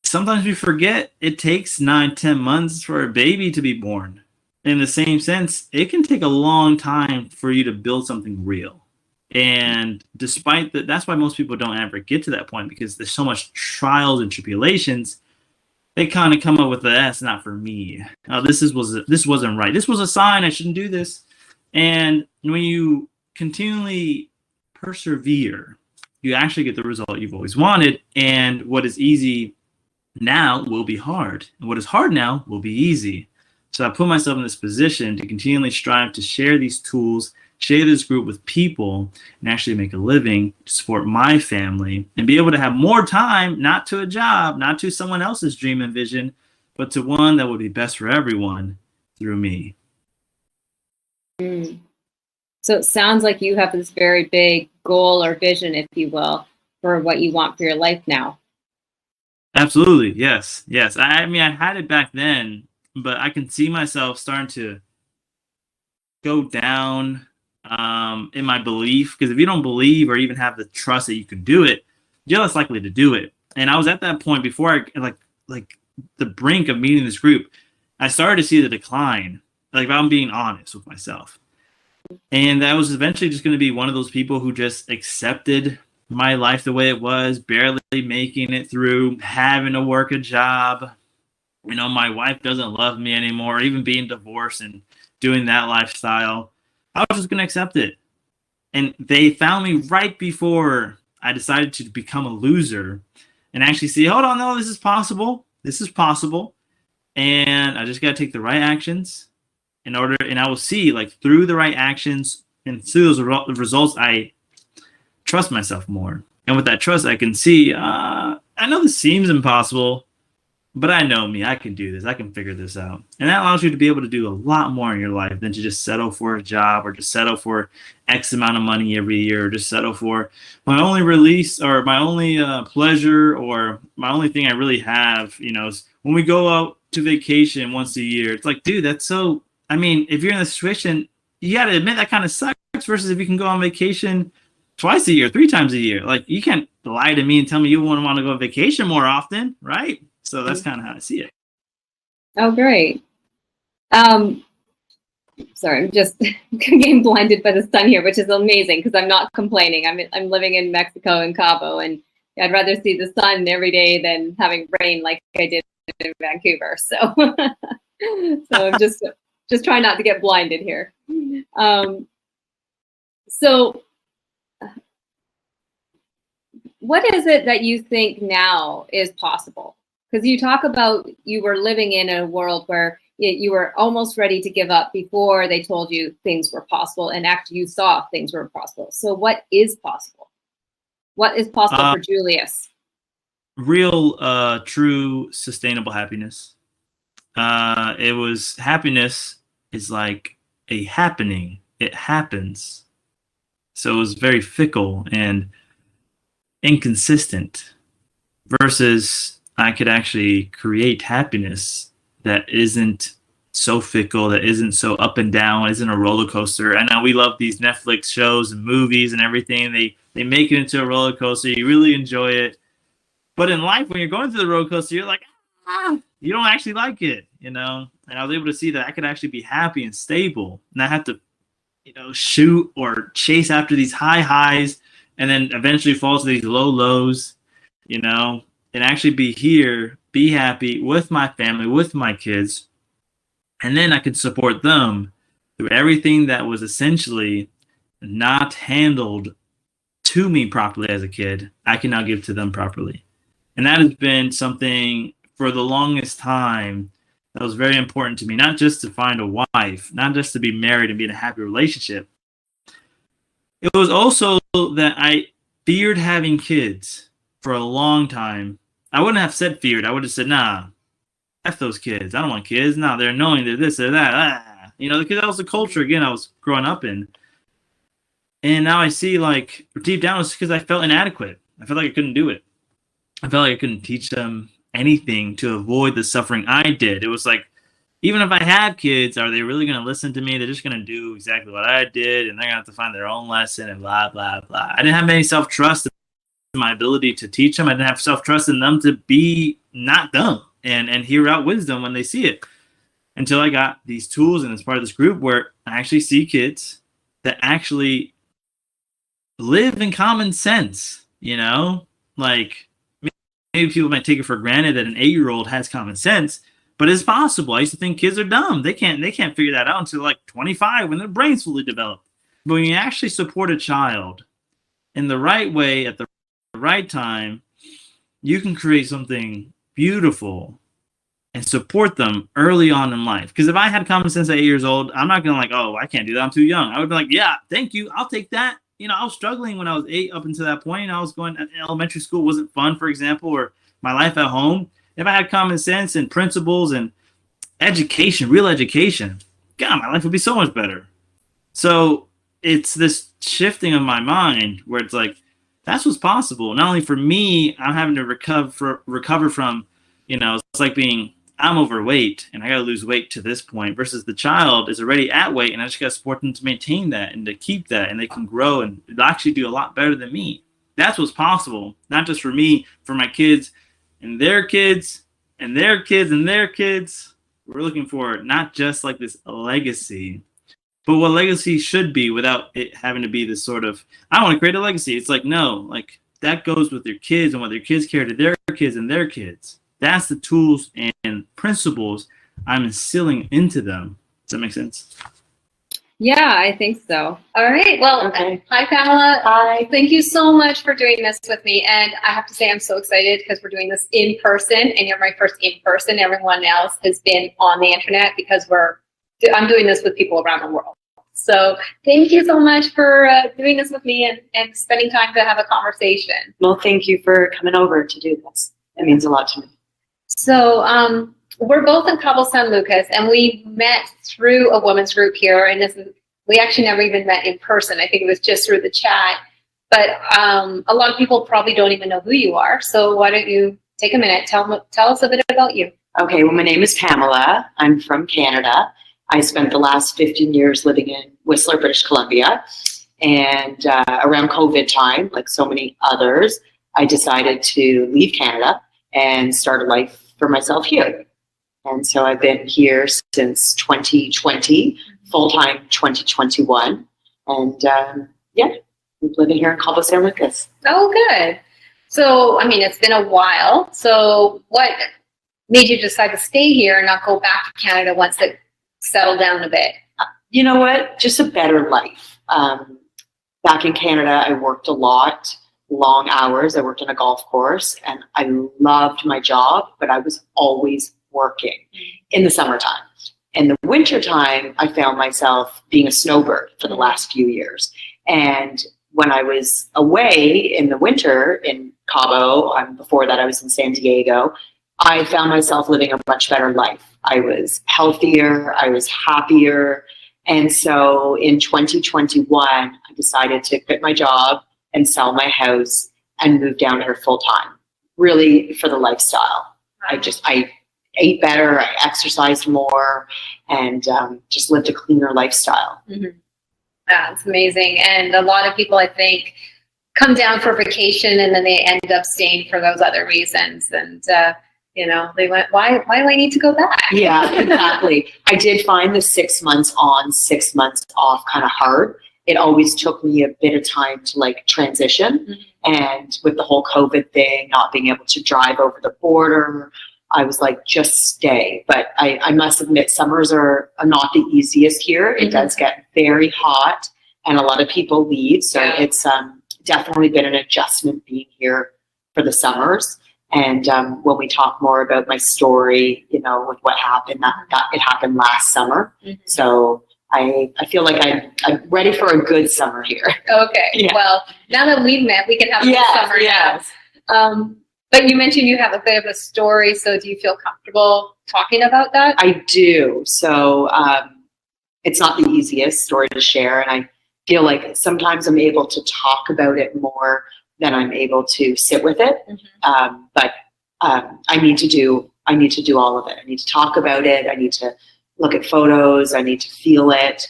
sometimes we forget it takes 9-10 months for a baby to be born. In the same sense, it can take a long time for you to build something real. And despite that, that's why most people don't ever get to that point, because there's so much trials and tribulations. They kind of come up with that's not for me. This wasn't right. This was a sign I shouldn't do this. And when you continually persevere, you actually get the result you've always wanted. And what is easy now will be hard, and what is hard now will be easy. So I put myself in this position to continually strive to share these tools, share this group with people, and actually make a living to support my family and be able to have more time, not to a job, not to someone else's dream and vision, but to one that would be best for everyone through me. So it sounds like you have this very big goal or vision, if you will, for what you want for your life now. Absolutely. Yes. I mean, I had it back then, but I can see myself starting to go down in my belief, because if you don't believe or even have the trust that you can do it, you're less likely to do it. And I was at that point before I like the brink of meeting this group. I started to see the decline, like if I'm being honest with myself. And I was eventually just going to be one of those people who just accepted my life the way it was, barely making it through, having to work a job. You know, my wife doesn't love me anymore, even being divorced and doing that lifestyle. I was just going to accept it. And they found me right before I decided to become a loser and actually see, hold on, no, this is possible. This is possible. And I just got to take the right actions in order, and I will see, like, through the right actions and through those results, I trust myself more. And with that trust, I can see, I know this seems impossible, but I know me. I can do this. I can figure this out. And that allows you to be able to do a lot more in your life than to just settle for a job or just settle for X amount of money every year, or just settle for my only release or my only pleasure, or my only thing I really have, you know, is when we go out to vacation once a year. It's like, dude, that's so, I mean, if you're in this situation, you got to admit that kind of sucks, versus if you can go on vacation twice a year, 3 times a year. Like, you can't lie to me and tell me you wouldn't want to go on vacation more often, right? So that's kind of how I see it. Oh, great. Sorry, I'm just getting blinded by the sun here, which is amazing because I'm not complaining. I'm living in Mexico in Cabo, and I'd rather see the sun every day than having rain like I did in Vancouver. So, so I'm just trying not to get blinded here. So, what is it that you think now is possible? Because you talk about you were living in a world where you were almost ready to give up before they told you things were possible, and after you saw things were possible. So what is possible? What is possible for Julius? Real, true, sustainable happiness. Happiness is like a happening. It happens. So it was very fickle and inconsistent, versus I could actually create happiness that isn't so fickle, that isn't so up and down, isn't a roller coaster. I know we love these Netflix shows and movies and everything. They make it into a roller coaster. You really enjoy it. But in life, when you're going through the roller coaster, you're like, you don't actually like it, you know? And I was able to see that I could actually be happy and stable, not have to, you know, shoot or chase after these high highs and then eventually fall to these low lows. you know, and actually be here, be happy with my family, with my kids. And then I could support them through everything that was essentially not handled to me properly as a kid. I can now give to them properly. And that has been something for the longest time that was very important to me, not just to find a wife, not just to be married and be in a happy relationship. It was also that I feared having kids for a long time. I wouldn't have said feared. I would have said, nah, F those kids. I don't want kids. No, they're annoying. They're this, they're that. Ah. You know, because that was the culture, again, I was growing up in. And now I see, like, deep down, it's because I felt inadequate. I felt like I couldn't do it. I felt like I couldn't teach them anything to avoid the suffering I did. It was like, even if I have kids, are they really going to listen to me? They're just going to do exactly what I did, and they're going to have to find their own lesson and blah, blah, blah. I didn't have any self-trust in my ability to teach them. I didn't have self-trust in them to be not dumb and hear out wisdom when they see it. Until I got these tools and as part of this group where I actually see kids that actually live in common sense, you know? Like, maybe people might take it for granted that an 8-year-old has common sense, but it's possible. I used to think kids are dumb. They can't figure that out until like 25 when their brain's fully developed. But when you actually support a child in the right way at the right time, you can create something beautiful and support them early on in life. Because if I had common sense at 8 years old, I'm not going to like, oh, I can't do that. I'm too young. I would be like, yeah, thank you. I'll take that. You know, I was struggling when I was 8 up until that point. I was going, elementary school wasn't fun, for example, or my life at home. If I had common sense and principles and education, real education, God, my life would be so much better. So it's this shifting of my mind where it's like, that's what's possible. Not only for me, I'm having to recover from, you know, it's like being, I'm overweight and I got to lose weight to this point versus the child is already at weight and I just got to support them to maintain that and to keep that, and they can grow and actually do a lot better than me. That's what's possible. Not just for me, for my kids and their kids and their kids and their kids. We're looking for not just like this legacy, but what legacy should be without it having to be this sort of, I want to create a legacy. It's like, no, like that goes with your kids and what their kids care to their kids and their kids. That's the tools and principles I'm instilling into them. Does that make sense? Yeah, I think so. All right. Well, okay. Hi, Pamela. Hi. Thank you so much for doing this with me. And I have to say, I'm so excited because we're doing this in person, and you're my first in person. Everyone else has been on the internet because I'm doing this with people around the world. So thank you so much for doing this with me and spending time to have a conversation. Well, thank you for coming over to do this. It means a lot to me. So we're both in Cabo San Lucas, and we met through a women's group here. And we actually never even met in person. I think it was just through the chat. But a lot of people probably don't even know who you are. So why don't you take a minute, tell us a bit about you. Okay, well, my name is Pamela. I'm from Canada. I spent the last 15 years living in Whistler, British Columbia. And around COVID time, like so many others, I decided to leave Canada and start a life for myself here. And so I've been here since 2020, full-time 2021. And yeah, I'm living here in Cabo San Lucas. Oh, good. So, I mean, it's been a while. So what made you decide to stay here and not go back to Canada once it settled down a bit? You know what? Just a better life. Back in Canada, I worked a lot. Long hours. I worked on a golf course and I loved my job, but I was always working in the summertime. In the wintertime, I found myself being a snowbird for the last few years. And when I was away in the winter in Cabo, before that I was in San Diego, I found myself living a much better life. I was healthier, I was happier. And so in 2021, I decided to quit my job and sell my house and move down here full time, really for the lifestyle. I ate better, I exercised more, and just lived a cleaner lifestyle. Mm-hmm. That's amazing. And a lot of people, I think, come down for vacation and then they end up staying for those other reasons. And, they went, why do I need to go back? Yeah, exactly. I did find the 6 months on, 6 months off kind of hard. it always took me a bit of time to like transition. And with the whole COVID thing, not being able to drive over the border, I was like, just stay. But I must admit, summers are not the easiest here. It does get very hot and a lot of people leave. So it's definitely been an adjustment being here for the summers. And when we talk more about my story, you know, with what happened, that it happened last summer. So I feel like I'm ready for a good summer here. Okay. Yeah. Well, now that we've met, we can have a good summer now. But you mentioned you have a bit of a story. So do you feel comfortable talking about that? I do. So it's not the easiest story to share. And I feel like sometimes I'm able to talk about it more than I'm able to sit with it. But I need to do all of it. I need to talk about it. I need to look at photos. I need to feel it.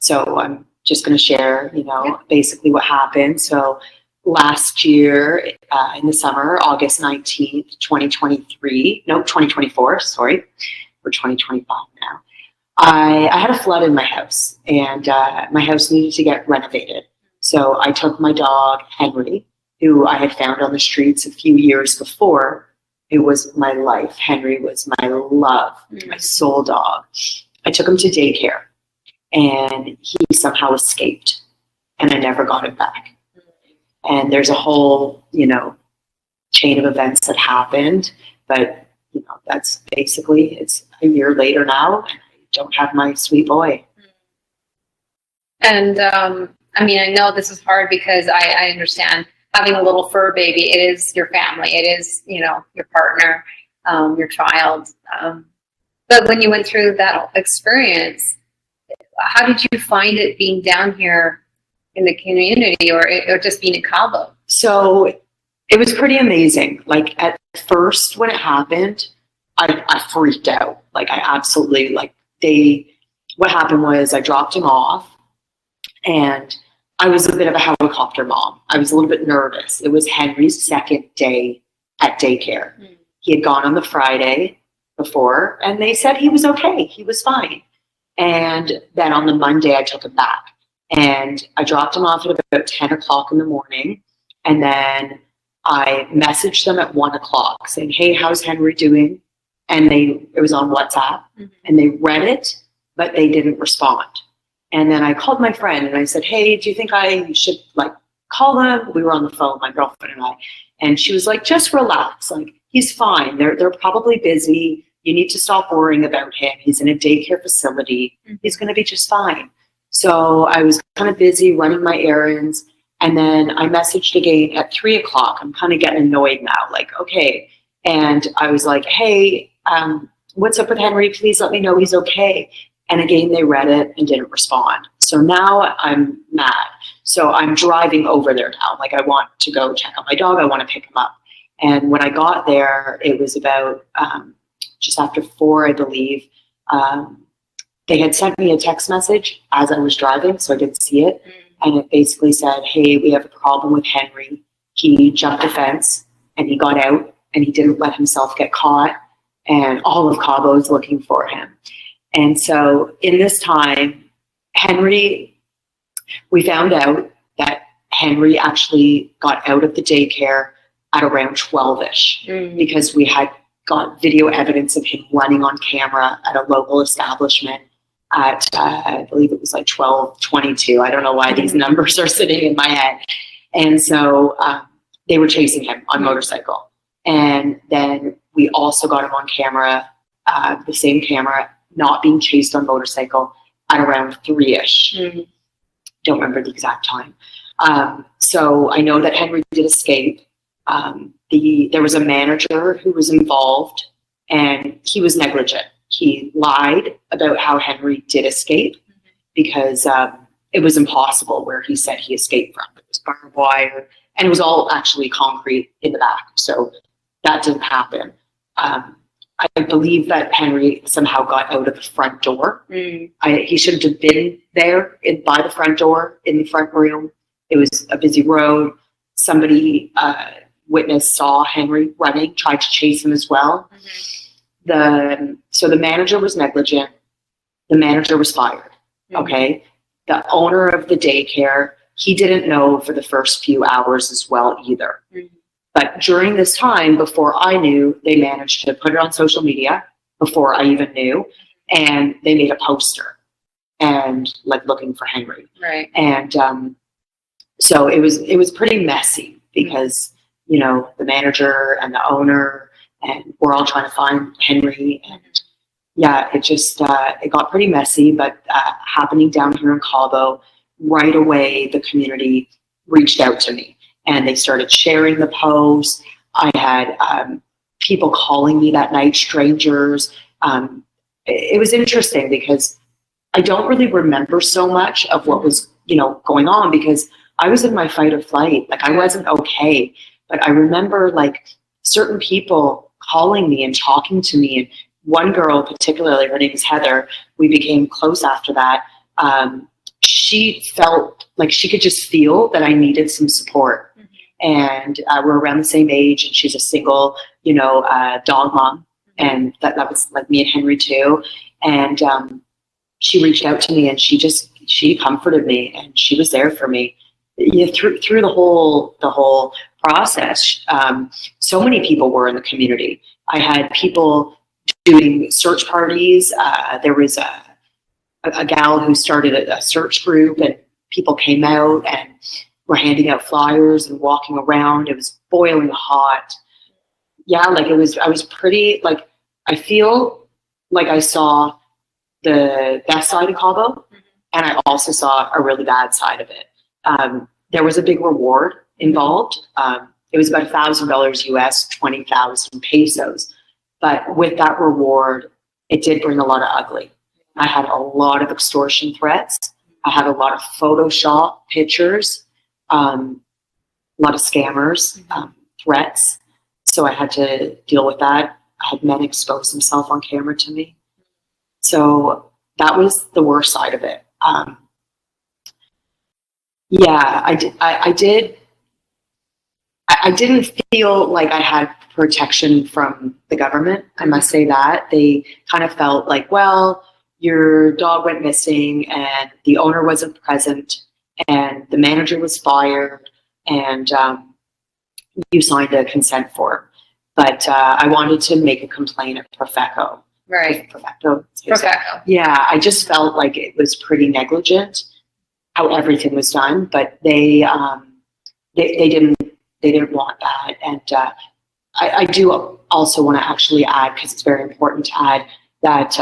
So I'm just going to share, you know, basically what happened. So last year in the summer, August 19th, 2024, sorry, we're 2025 now. I had a flood in my house, and my house needed to get renovated. So I took my dog, Henry, who I had found on the streets a few years before. It was my life. Henry was my love, my soul dog. I took him to daycare, and he somehow escaped, and I never got him back. And there's a whole, you know, chain of events that happened, but, you know, that's basically, it's a year later now, and I don't have my sweet boy. And, I mean, I know this is hard because I understand having a little fur baby, it is your family, it is, you know, your partner, your child. But when you went through that experience, how did you find it being down here in the community or just being in Cabo? So it was pretty amazing. Like at first when it happened, I freaked out. Like I absolutely, like what happened was I dropped him off, and I was a bit of a helicopter mom. I was a little bit nervous. It was Henry's second day at daycare. He had gone on the Friday before, and they said he was okay. He was fine. And then on the Monday, I took him back. And I dropped him off at about 10 o'clock in the morning. And then I messaged them at 1 o'clock saying, hey, how's Henry doing? And it was on WhatsApp. And they read it, but they didn't respond. And then I called my friend and I said, hey, do you think I should like call them? We were on the phone, my girlfriend and I. And she was like, just relax. Like, he's fine. They're probably busy. You need to stop worrying about him. He's in a daycare facility. He's going to be just fine. So I was kind of busy running my errands. And then I messaged again at 3 o'clock. I'm kind of getting annoyed now. Like, okay. And I was like, hey, what's up with Henry? Please let me know he's okay. And again, they read it and didn't respond. So now I'm mad. So I'm driving over there now. Like I want to go check on my dog. I want to pick him up. And when I got there, it was about just after 4, I believe. They had sent me a text message as I was driving, so I didn't see it. And it basically said, hey, we have a problem with Henry. He jumped the fence and he got out and he didn't let himself get caught. And all of Cabo is looking for him. And so in this time, we found out that Henry actually got out of the daycare at around 12-ish because we had got video evidence of him running on camera at a local establishment at, I believe it was like 12:22. I don't know why these numbers are sitting in my head. And so they were chasing him on motorcycle. And then we also got him on camera, the same camera, not being chased on motorcycle at around 3-ish. Don't remember the exact time. So I know that Henry did escape. There was a manager who was involved and he was negligent. He lied about how Henry did escape because it was impossible where he said he escaped from. It was barbed wire and it was all actually concrete in the back. So that didn't happen. I believe that Henry somehow got out of the front door. He shouldn't have been there by the front door in the front room. It was a busy road. Somebody, witness saw Henry running, tried to chase him as well. So the manager was negligent. The manager was fired. Okay. the owner of the daycare, he didn't know for the first few hours as well either. Mhm. But during this time, before I knew, they managed to put it on social media before I even knew, and they made a poster and like looking for Henry. Right. And so it was pretty messy because, you know, the manager and the owner, and we're all trying to find Henry. And yeah, it just, it got pretty messy, but happening down here in Cabo, right away, the community reached out to me and they started sharing the post. I had people calling me that night, strangers. It was interesting because I don't really remember so much of what was, you know, going on because I was in my fight or flight. Like I wasn't okay, but I remember like certain people calling me and talking to me. And one girl particularly, her name is Heather, we became close after that. She felt like she could just feel that I needed some support. And we're around the same age, and she's a single, you know, dog mom. And that was like me and Henry too. And she reached out to me and she comforted me and she was there for me. Yeah, through the whole process. So many people were in the community. I had people doing search parties. There was a gal who started a search group, and people came out and were handing out flyers and walking around. It was boiling hot. Yeah, like I was pretty, like, I feel like I saw the best side of Cabo, and I also saw a really bad side of it. There was a big reward involved. It was about $1,000 US, 20,000 pesos. But with that reward, it did bring a lot of ugly. I had a lot of extortion threats. I had a lot of Photoshop pictures, a lot of scammers, threats. So I had to deal with that. I had men expose themselves on camera to me. So that was the worst side of it. Yeah, I didn't feel like I had protection from the government. I must say that. They kind of felt like, well, your dog went missing and the owner wasn't present and the manager was fired and you signed a consent form. But I wanted to make a complaint at Profeco. Right. Profeco. Profeco. Yeah, I just felt like it was pretty negligent how everything was done, but they didn't want that. And I do also want to actually add, because it's very important to add, that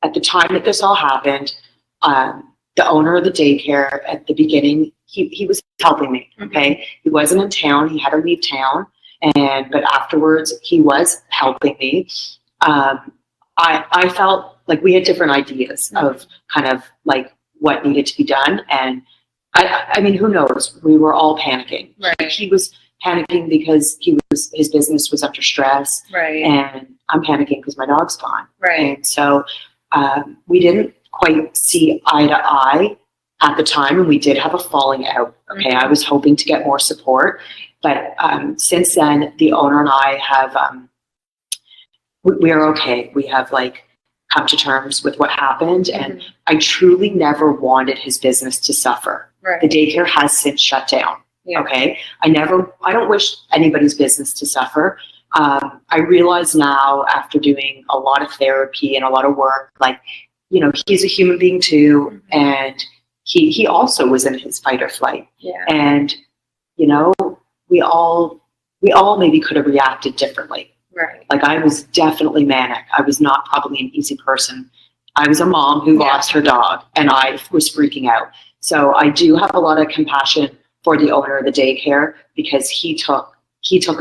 at the time that this all happened, the owner of the daycare at the beginning, he was helping me. Okay, he wasn't in town; he had to leave town, but afterwards he was helping me. I felt like we had different ideas of kind of like what needed to be done, and I mean, who knows? We were all panicking. Right. He was panicking because his business was under stress, Right. and I'm panicking because my dog's gone. Right. And so we didn't quite see eye to eye at the time, and we did have a falling out. Okay, I was hoping to get more support, but since then, the owner and I have we are okay. We have like come to terms with what happened, and I truly never wanted his business to suffer. Right. The daycare has since shut down. Yeah. Okay, I don't wish anybody's business to suffer. I realize now, after doing a lot of therapy and a lot of work, like, you know, he's a human being too, and he also was in his fight or flight. Yeah. And you know, we all maybe could have reacted differently. Right. Like, I was definitely manic. I was not probably an easy person. I was a mom who lost her dog, and I was freaking out. So I do have a lot of compassion for the owner of the daycare, because he took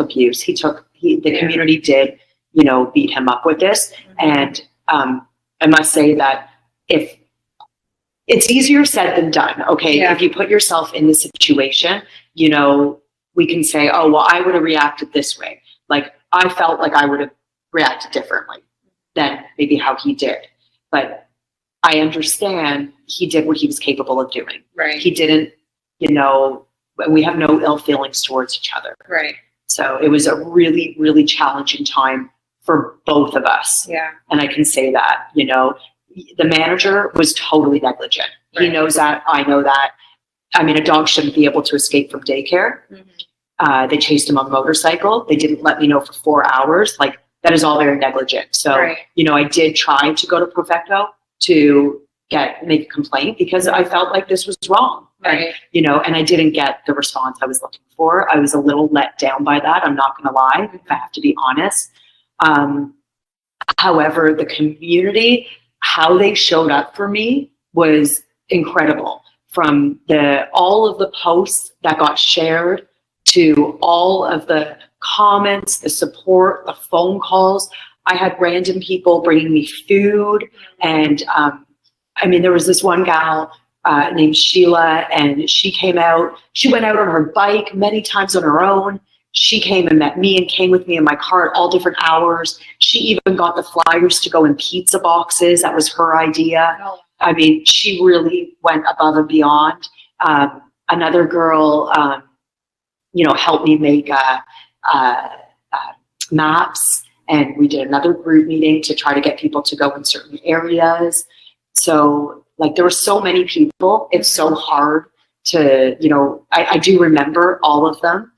abuse. The community did, you know, beat him up with this. And I must say that if it's easier said than done, okay? Yeah. If you put yourself in the situation, you know, we can say, oh, well, I would have reacted this way. Like, I felt like I would have reacted differently than maybe how he did. But I understand he did what he was capable of doing. Right. He didn't, you know, we have no ill feelings towards each other. Right. So it was a really, really challenging time for both of us. Yeah. And I can say that, you know, the manager was totally negligent. Right. He knows that. I know that. I mean, a dog shouldn't be able to escape from daycare. They chased him on a motorcycle. They didn't let me know for 4 hours. Like, that is all very negligent. So, Right. you know, I did try to go to Perfecto to make a complaint because I felt like this was wrong. Right. And, you know, and I didn't get the response I was looking for. I was a little let down by that. I'm not going to lie, if I have to be honest. However, the community, how they showed up for me was incredible. From all of the posts that got shared to all of the comments, the support, the phone calls. I had random people bringing me food. And I mean, there was this one gal named Sheila, and she came out. She went out on her bike many times on her own. She came and met me and came with me in my car at all different hours. She even got the flyers to go in pizza boxes. That was her idea. Oh. I mean, she really went above and beyond. Another girl, you know, helped me make maps, and we did another group meeting to try to get people to go in certain areas. So, like, there were so many people. It's so hard to, you know, I do remember all of them.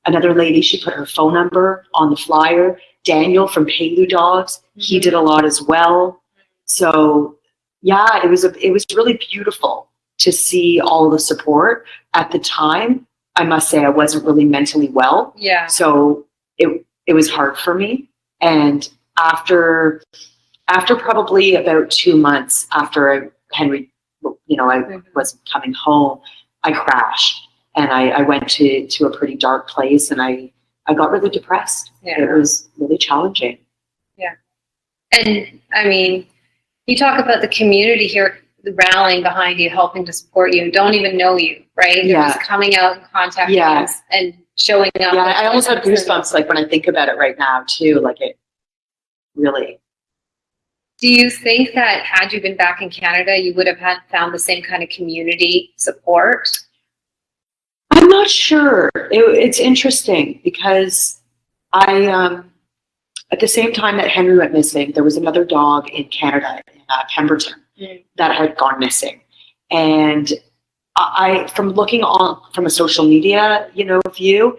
Another lady, she put her phone number on the flyer. Daniel from Palu Dogs, he did a lot as well. So, yeah, it was really beautiful to see all the support. At the time, I must say I wasn't really mentally well. Yeah. So it was hard for me. And after probably about 2 months after Henry, you know, I was coming home, I crashed. And I went to a pretty dark place, and I got really depressed. Yeah. It was really challenging. Yeah. And I mean, you talk about the community here rallying behind you, helping to support you, don't even know you, right? They're Yeah. just coming out and contacting Yeah. us and showing up. Yeah, I almost have goosebumps, like, when I think about it right now too. Like, it really. Do you think that had you been back in Canada, you would have found the same kind of community support? I'm not sure. It's interesting because at the same time that Henry went missing, there was another dog in Canada, in Pemberton, that had gone missing. And from looking on from a social media, you know, view,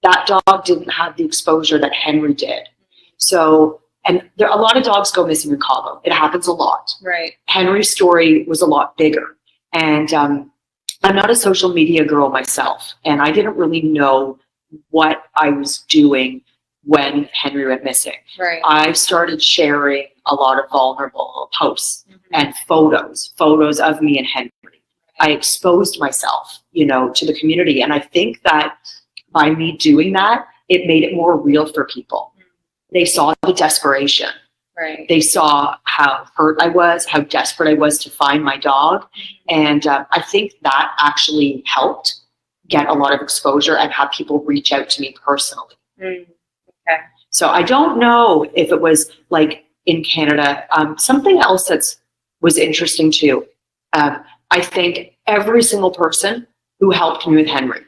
that dog didn't have the exposure that Henry did. So, and a lot of dogs go missing in Cabo. It happens a lot. Right. Henry's story was a lot bigger. And I'm not a social media girl myself, and I didn't really know what I was doing when Henry went missing. Right. I started sharing a lot of vulnerable posts and photos of me and Henry. I exposed myself, you know, to the community. And I think that by me doing that, it made it more real for people. They saw the desperation. Right. They saw how hurt I was, how desperate I was to find my dog. And I think that actually helped get a lot of exposure and have people reach out to me personally. Okay. So I don't know if it was like in Canada. Something else was interesting too. I think every single person who helped me with Henry,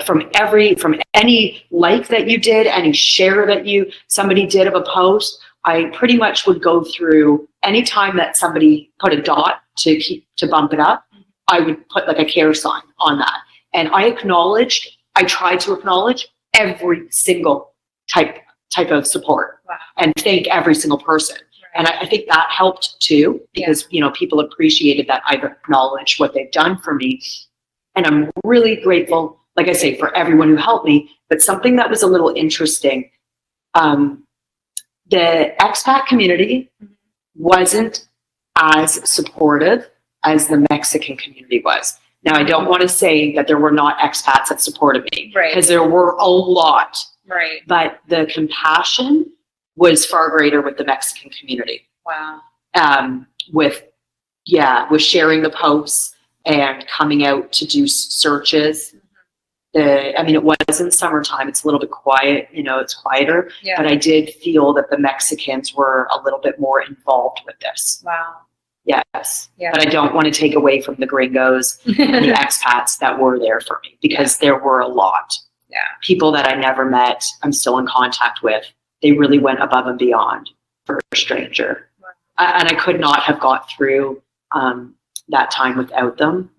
from any like that you did, any share that somebody did of a post, I pretty much would go through any time that somebody put a dot to bump it up. I would put like a care sign on that, and I tried to acknowledge every single type of support. Wow. And thank every single person. And I think that helped too, because you know, people appreciated that I've acknowledged what they've done for me, and I'm really grateful. Like I say, for everyone who helped me. But something that was a little interesting. The expat community wasn't as supportive as the Mexican community was. Now, I don't want to say that there were not expats that supported me, Right. because there were a lot, Right. but the compassion was far greater with the Mexican community. Wow. With sharing the posts and coming out to do searches. It was in summertime. It's a little bit quiet, you know, it's quieter. Yeah. But I did feel that the Mexicans were a little bit more involved with this. Wow. Yes. Yeah. But I don't want to take away from the gringos and the expats that were there for me, because there were a lot. Yeah. People that I never met, I'm still in contact with. They really went above and beyond for a stranger. and I could not have got through that time without them.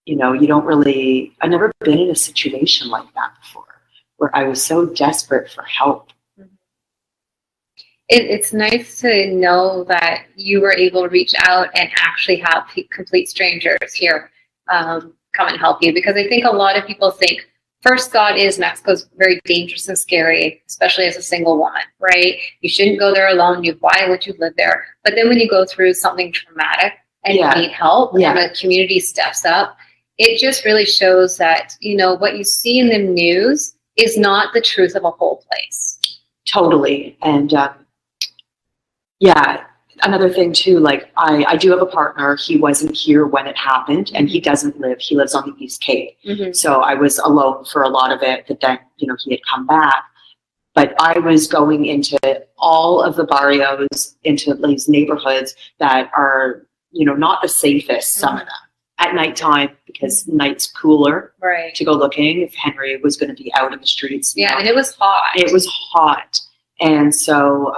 You know, you don't really, I've never been in a situation like that before where I was so desperate for help. It's nice to know that you were able to reach out and actually have complete strangers here come and help you, because I think a lot of people think first thought is Mexico's very dangerous and scary, especially as a single woman, right? You shouldn't go there alone. Why would you live there? But then when you go through something traumatic and you need help and the community steps up, it just really shows that, you know, what you see in the news is not the truth of a whole place. Totally. And another thing too, like I do have a partner. He wasn't here when it happened, and he doesn't live. He lives on the East Cape. So I was alone for a lot of it, but then, you know, he had come back. But I was going into all of the barrios, into these neighborhoods that are, you know, not the safest, some of them, at nighttime, because night's cooler to go looking if Henry was going to be out in the streets. Yeah, and it was hot. It was hot. And so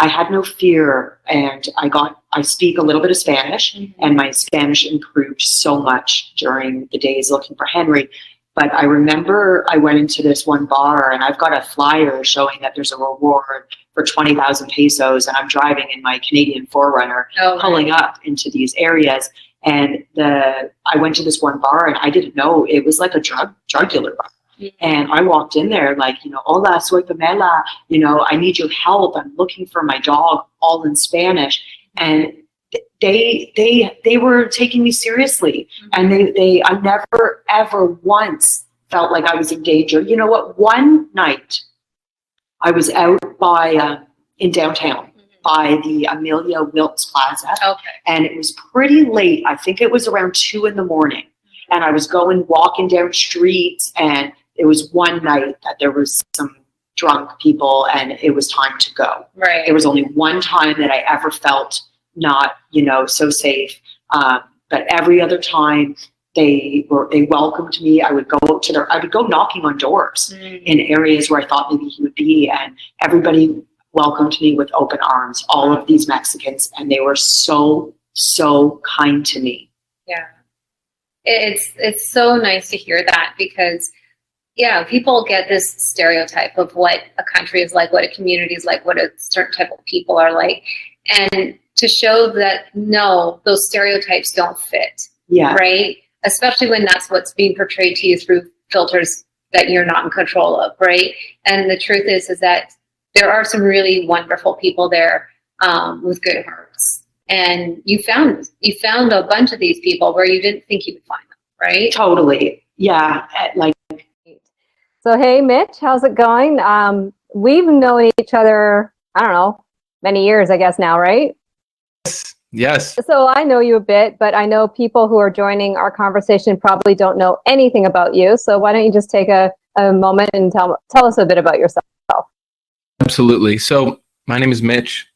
I had no fear, and I speak a little bit of Spanish, and my Spanish improved so much during the days looking for Henry. But I remember I went into this one bar, and I've got a flyer showing that there's a reward for 20,000 pesos, and I'm driving in my Canadian 4Runner, pulling up into these areas. And I went to this one bar, and I didn't know it was like a drug dealer bar. And I walked in there like, you know, hola, soy Pamela, you know, I need your help. I'm looking for my dog, all in Spanish. And they were taking me seriously. And I never, ever once felt like I was in danger. You know what? One night I was out by, in downtown by the Amelia Wilkes Plaza. And it was pretty late. I think it was around 2 a.m. And I was walking down streets, and it was one night that there was some drunk people, and it was time to go. There was only one time that I ever felt not, you know, so safe. But every other time they welcomed me. I would go knocking on doors in areas where I thought maybe he would be, and everybody welcomed me with open arms, all of these Mexicans, and they were so, so kind to me. Yeah. It's so nice to hear that, because people get this stereotype of what a country is like, what a community is like, what a certain type of people are like. And to show that, no, those stereotypes don't fit. Right? Especially when that's what's being portrayed to you through filters that you're not in control of, right? And the truth is that there are some really wonderful people there with good hearts. And you found a bunch of these people where you didn't think you would find them, right? Totally. Yeah. So, hey, Mitch, how's it going? We've known each other, I don't know, many years, I guess now, right? Yes. So I know you a bit, but I know people who are joining our conversation probably don't know anything about you. So why don't you just take a moment and tell us a bit about yourself? Absolutely. So my name is Mitch.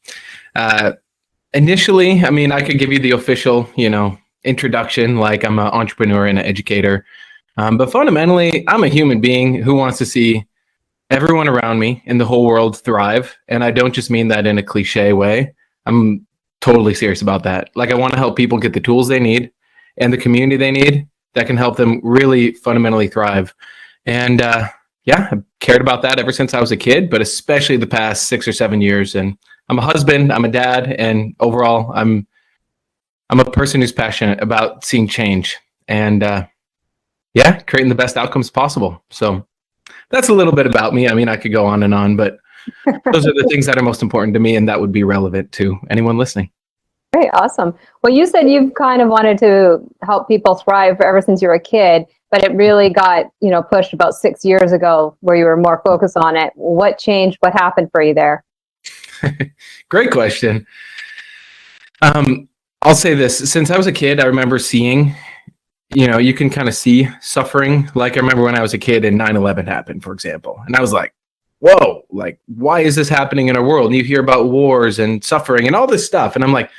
Initially, I mean, I could give you the official, you know, introduction, like I'm an entrepreneur and an educator. But fundamentally, I'm a human being who wants to see everyone around me in the whole world thrive. And I don't just mean that in a cliche way. I'm totally serious about that. Like, I want to help people get the tools they need and the community they need that can help them really fundamentally thrive. And I've cared about that ever since I was a kid, but especially the past 6 or 7 years. And I'm a husband, I'm a dad, and overall, I'm a person who's passionate about seeing change and creating the best outcomes possible. So that's a little bit about me. I mean, I could go on and on, but those are the things that are most important to me, and that would be relevant to anyone listening. Great, awesome. Well, you said you've kind of wanted to help people thrive ever since you were a kid, but it really got, pushed about 6 years ago where you were more focused on it. What changed? What happened for you there? Great question. I'll say this. Since I was a kid, I remember seeing, you can kind of see suffering. Like, I remember when I was a kid and 9/11 happened, for example. And I was like, whoa, like, why is this happening in our world? And you hear about wars and suffering and all this stuff. And I'm like,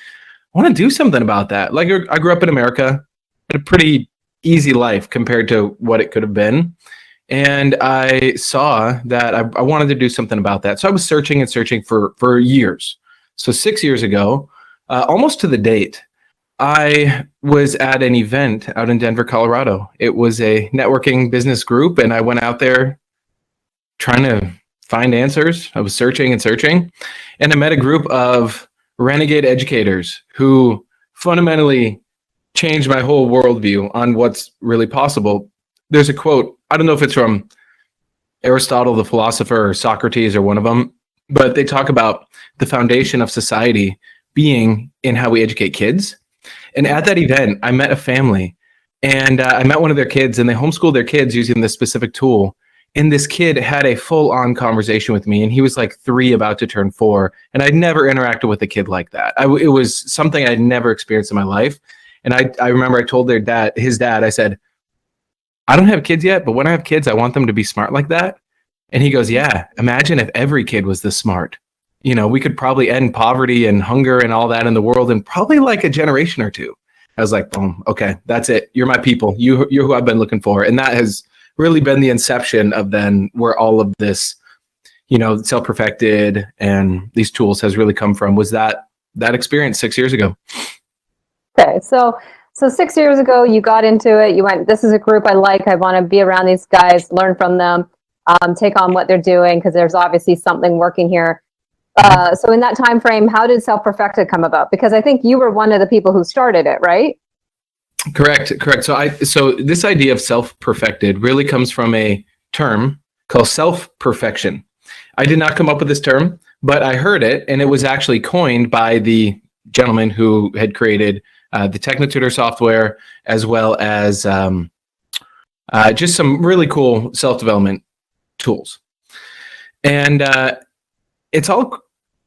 I want to do something about that. Like, I grew up in America, had a pretty easy life compared to what it could have been. And I saw that I wanted to do something about that. So I was searching and searching for years. So 6 years ago, almost to the date, I was at an event out in Denver, Colorado. It was a networking business group, and I went out there trying to find answers. I was searching and searching, and I met a group of renegade educators who fundamentally changed my whole worldview on what's really possible. There's a quote, I don't know if it's from Aristotle, the philosopher, or Socrates, or one of them, but they talk about the foundation of society being in how we educate kids. And at that event, I met a family, and I met one of their kids, and they homeschooled their kids using this specific tool. And this kid had a full-on conversation with me, and he was like 3, about to turn 4. And I'd never interacted with a kid like that. It was something I'd never experienced in my life. And I remember I told his dad, I said, I don't have kids yet, but when I have kids, I want them to be smart like that. And he goes, yeah, imagine if every kid was this smart. You know, we could probably end poverty and hunger and all that in the world in probably like a generation or 2. I was like, boom, okay, that's it. You're my people. You're who I've been looking for. And that has really been the inception of then where all of this, you know, self-perfected and these tools has really come from, was that experience 6 years ago. Okay, so 6 years ago, you got into it. You went, this is a group I like. I want to be around these guys, learn from them, take on what they're doing, because there's obviously something working here. So in that time frame, how did Self-Perfected come about? Because I think you were one of the people who started it, right? Correct. So this idea of self-perfected really comes from a term called self-perfection. I did not come up with this term, but I heard it, and it was actually coined by the gentleman who had created the TechnoTutor software, as well as just some really cool self-development tools. And it's all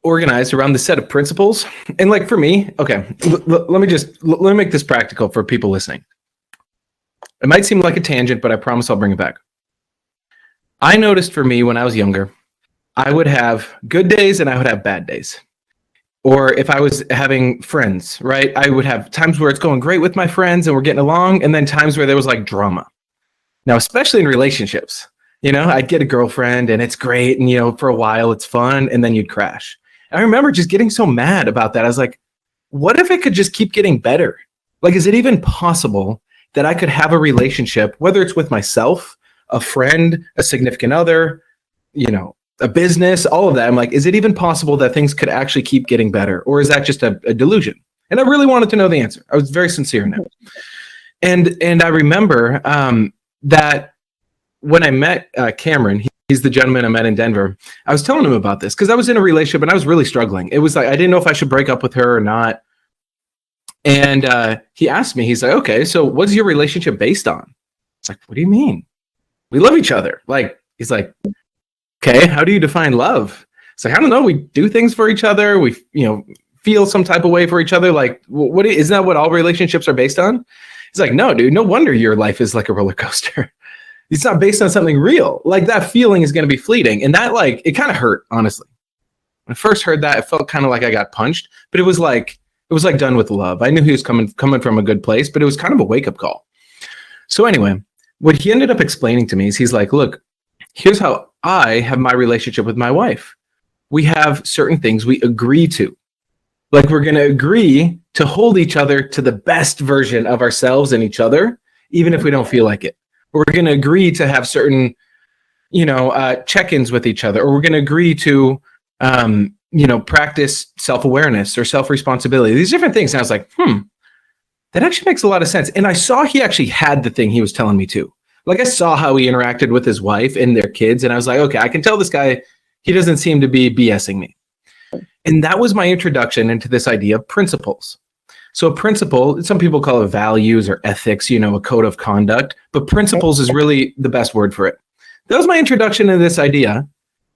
organized around the set of principles. And like for me, okay, let me make this practical for people listening. It might seem like a tangent, but I promise I'll bring it back. I noticed for me when I was younger, I would have good days and I would have bad days. Or if I was having friends, right, I would have times where it's going great with my friends and we're getting along, and then times where there was like drama. Now, especially in relationships, you know, I'd get a girlfriend and it's great, and, you know, for a while it's fun, and then you'd crash. I remember just getting so mad about that. I was like, what if it could just keep getting better? Like, is it even possible that I could have a relationship, whether it's with myself, a friend, a significant other, you know, a business, all of that? I'm like, is it even possible that things could actually keep getting better? Or is that just a delusion? And I really wanted to know the answer. I was very sincere in that. And I remember that when I met Cameron, he's the gentleman I met in Denver, I was telling him about this because I was in a relationship and I was really struggling. It was like, I didn't know if I should break up with her or not. And he asked me, he's like, okay, so what's your relationship based on? It's like, what do you mean? We love each other. Like, he's like, okay, how do you define love? It's like, I don't know. We do things for each other. We, you know, feel some type of way for each other. Like, isn't that what all relationships are based on? He's like, no, dude, no wonder your life is like a roller coaster. It's not based on something real. Like, that feeling is going to be fleeting. And that, like, it kind of hurt, honestly. When I first heard that, it felt kind of like I got punched, but it was like done with love. I knew he was coming from a good place, but it was kind of a wake-up call. So anyway, what he ended up explaining to me is he's like, look, here's how I have my relationship with my wife. We have certain things we agree to. Like, we're going to agree to hold each other to the best version of ourselves and each other, even if we don't feel like it. We're going to agree to have certain, you know, check-ins with each other, or we're going to agree to, you know, practice self-awareness or self-responsibility. These different things. And I was like, that actually makes a lot of sense. And I saw he actually had the thing he was telling me to. Like, I saw how he interacted with his wife and their kids, and I was like, okay, I can tell this guy, he doesn't seem to be BSing me. And that was my introduction into this idea of principles. So a principle, some people call it values or ethics, you know, a code of conduct, but principles is really the best word for it. That was my introduction to this idea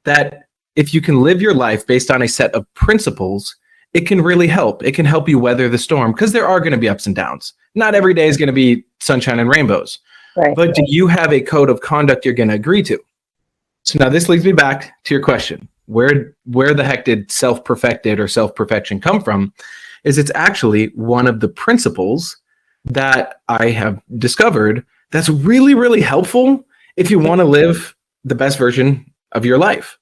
that if you can live your life based on a set of principles, it can really help. It can help you weather the storm, because there are going to be ups and downs. Not every day is going to be sunshine and rainbows. Right. But do you have a code of conduct you're going to agree to? So now this leads me back to your question. Where the heck did self-perfected or self-perfection come from? Is it's actually one of the principles that I have discovered that's really, really helpful if you want to live the best version of your life.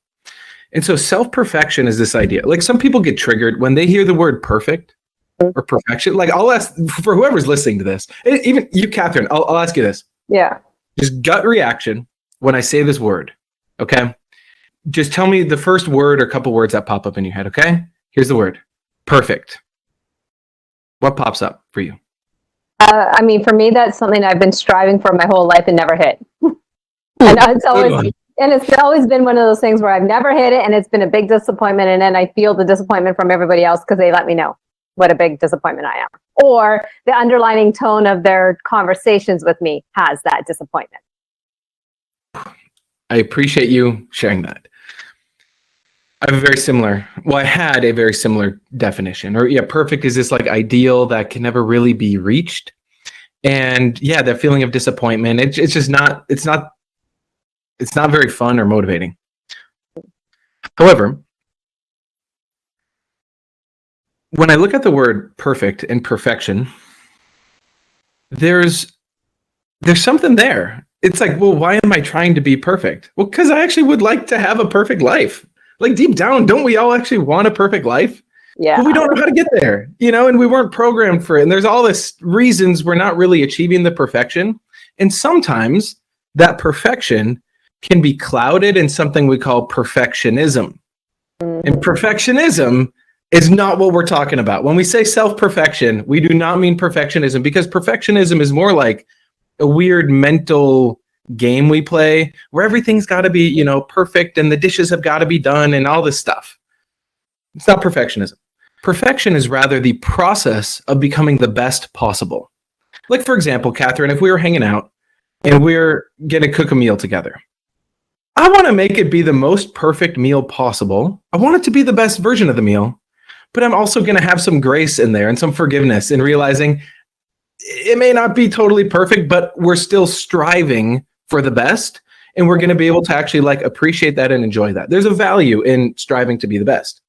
And so self-perfection is this idea. Like some people get triggered when they hear the word perfect or perfection. Like I'll ask for whoever's listening to this, even you, Catherine, I'll ask you this. Yeah. Just gut reaction when I say this word, okay? Just tell me the first word or couple words that pop up in your head, okay? Here's the word, perfect. What pops up for you? I mean, for me, that's something I've been striving for my whole life and never hit. It's always been one of those things where I've never hit it, and it's been a big disappointment. And then I feel the disappointment from everybody else because they let me know what a big disappointment I am, or the underlining tone of their conversations with me has that disappointment. I appreciate you sharing that. I have I had a very similar definition. Or yeah, perfect is this like ideal that can never really be reached. And yeah, that feeling of disappointment, it's just not, it's not very fun or motivating. However, when I look at the word perfect and perfection, there's something there. It's like, well, why am I trying to be perfect? Well, because I actually would like to have a perfect life. Like deep down, don't we all actually want a perfect life? Yeah. But we don't know how to get there, and we weren't programmed for it. And there's all this reasons we're not really achieving the perfection. And sometimes that perfection can be clouded in something we call perfectionism. Mm-hmm. And perfectionism is not what we're talking about. When we say self-perfection, we do not mean perfectionism, because perfectionism is more like a weird mental game we play where everything's got to be, perfect and the dishes have got to be done and all this stuff. It's not perfectionism. Perfection is rather the process of becoming the best possible. Like, for example, Catherine, if we were hanging out and we're going to cook a meal together, I want to make it be the most perfect meal possible. I want it to be the best version of the meal, but I'm also going to have some grace in there and some forgiveness in realizing it may not be totally perfect, but we're still striving for the best. And we're going to be able to actually appreciate that and enjoy that. There's a value in striving to be the best.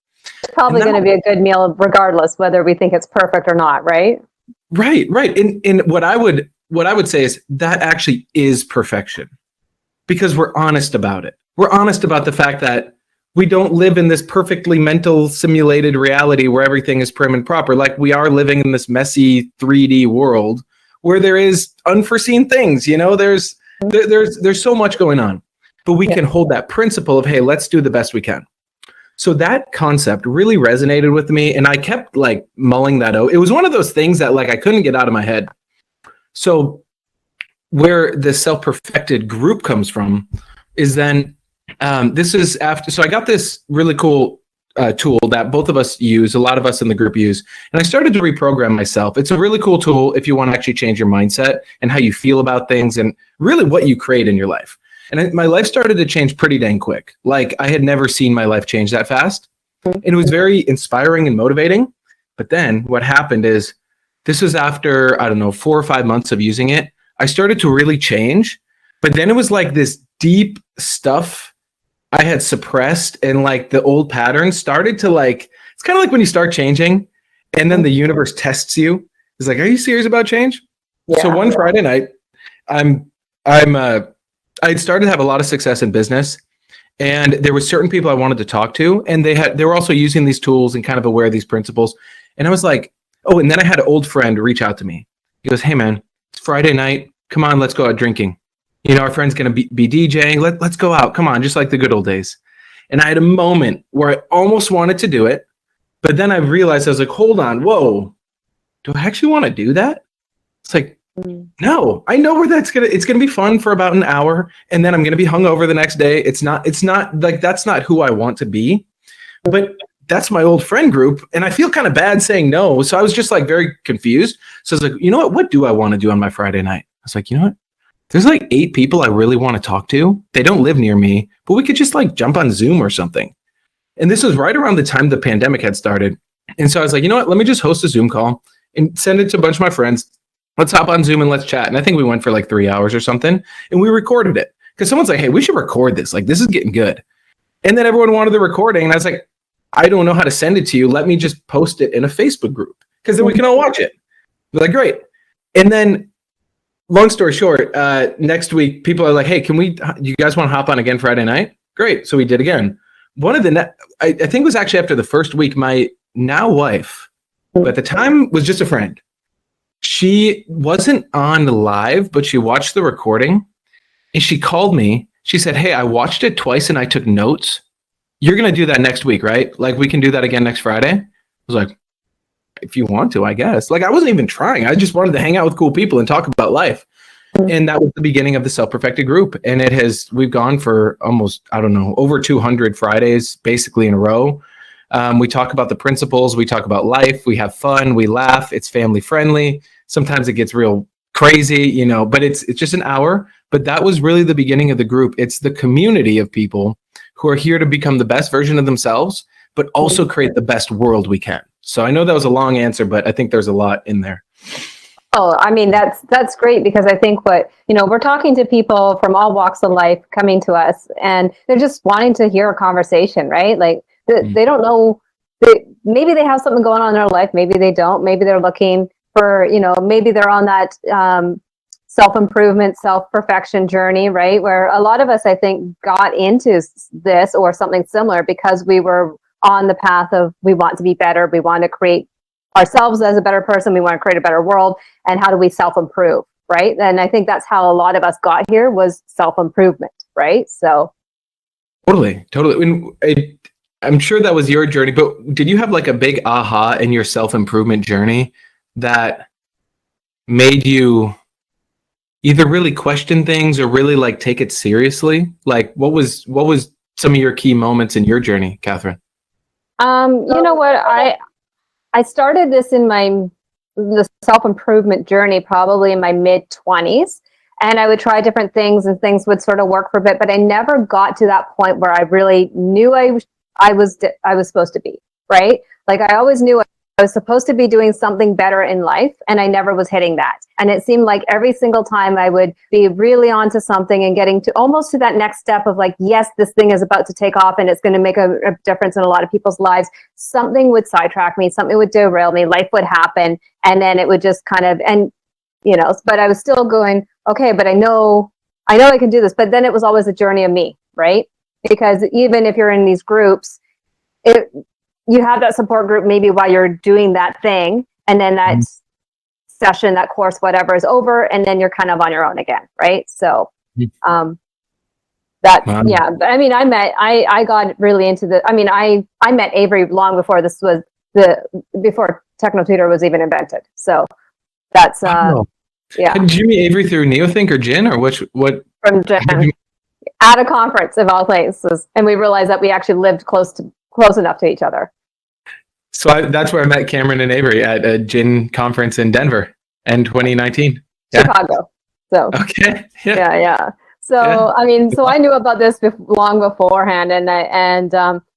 It's probably going to be a good meal regardless whether we think it's perfect or not, right? Right. And what I would say is that actually is perfection, because we're honest about it. We're honest about the fact that we don't live in this perfectly mental simulated reality where everything is prim and proper. Like, we are living in this messy 3D world where there is unforeseen things, there's so much going on, but we can hold that principle of, hey, let's do the best we can. So that concept really resonated with me, and I kept mulling that out. It was one of those things that I couldn't get out of my head. So where the self-perfected group comes from is then this is after. So I got this really cool tool that both of us use, a lot of us in the group use, and I started to reprogram myself. It's a really cool tool if you want to actually change your mindset and how you feel about things and really what you create in your life. And my life started to change pretty dang quick. Like, I had never seen my life change that fast. And it was very inspiring and motivating. But then what happened is, this was after, 4 or 5 months of using it, I started to really change. But then it was like this deep stuff I had suppressed, and the old patterns started to it's kind of like when you start changing and then the universe tests you. It's like, are you serious about change? Yeah. So one Friday night, I'd started to have a lot of success in business, and there were certain people I wanted to talk to, and they were also using these tools and kind of aware of these principles. And I was like, oh, and then I had an old friend reach out to me. He goes, hey man, it's Friday night. Come on, let's go out drinking. Our friend's going to be DJing. Let's go out. Come on, just like the good old days. And I had a moment where I almost wanted to do it, but then I realized, I was like, hold on, whoa, do I actually want to do that? It's like, no, I know where it's gonna be fun for about an hour, and then I'm gonna be hungover the next day. It's not that's not who I want to be, but that's my old friend group, and I feel kind of bad saying no. So I was just very confused. So I was like, what do I want to do on my Friday night? I was like, there's 8 people I really want to talk to. They don't live near me, but we could just jump on Zoom or something. And this was right around the time the pandemic had started. And so I was like, let me just host a Zoom call and send it to a bunch of my friends. Let's hop on Zoom and let's chat. And I think we went for 3 hours or something, and we recorded it because someone's like, hey, we should record this. This is getting good. And then everyone wanted the recording. And I was like, I don't know how to send it to you. Let me just post it in a Facebook group, because then we can all watch it. They're like, great. And then, long story short, next week, people are like, hey, do you guys want to hop on again Friday night? Great. So we did again. one of the, I think it was actually after the first week, my now wife, but at the time was just a friend. She wasn't on live, but she watched the recording and she called me. She said, "Hey, I watched it twice and I took notes. You're going to do that next week, right? Like we can do that again next Friday." I was like, "If you want to, I guess." Like I wasn't even trying. I just wanted to hang out with cool people and talk about life. And that was the beginning of the Self-Perfected group. And we've gone for almost, I don't know, over 200 Fridays basically in a row. We talk about the principles. We talk about life. We have fun. We laugh. It's family friendly. Sometimes it gets real crazy, but it's just an hour. But that was really the beginning of the group. It's the community of people who are here to become the best version of themselves, but also create the best world we can. So I know that was a long answer, but I think there's a lot in there. Oh, I mean, that's great, because I think we're talking to people from all walks of life coming to us, and they're just wanting to hear a conversation, right? Like they don't know, maybe they have something going on in their life, maybe they don't, maybe they're looking for, maybe they're on that self-improvement, self-perfection journey, right? Where a lot of us, I think, got into this or something similar because we were on the path of, we want to be better, we want to create ourselves as a better person, we want to create a better world, and how do we self-improve, right? And I think that's how a lot of us got here, was self-improvement, right? So Totally. I'm sure that was your journey, but did you have like a big aha in your self-improvement journey that made you either really question things or really like take it seriously? Like what was some of your key moments in your journey, Catherine? You know what, I started this in the self-improvement journey probably in my mid-20s, and I would try different things and things would sort of work for a bit, but I never got to that point where I really knew I was supposed to be, right? Like I always knew I was supposed to be doing something better in life, and I never was hitting that. And it seemed like every single time I would be really onto something and getting to almost to that next step of like, yes, this thing is about to take off and it's going to make a difference in a lot of people's lives, something would sidetrack me, something would derail me, life would happen, and then it would just kind of, but I was still going, okay, but I know I can do this. But then it was always a journey of me, right? Because even if you're in these groups, you have that support group maybe while you're doing that thing, and then that session, that course, whatever is over, and then you're kind of on your own again, right? So I mean, I got really into I met Avery long before this was before Techno Tutor was even invented. So that's yeah. Did you meet Avery through Neothink or Jin, or what? From Jin, at a conference of all places, and we realized that we actually lived close enough to each other. So that's where I met Cameron and Avery, at a Jin conference in Denver in 2019. Chicago. So okay. Yeah. So Yeah. I mean, so I knew about this long beforehand, and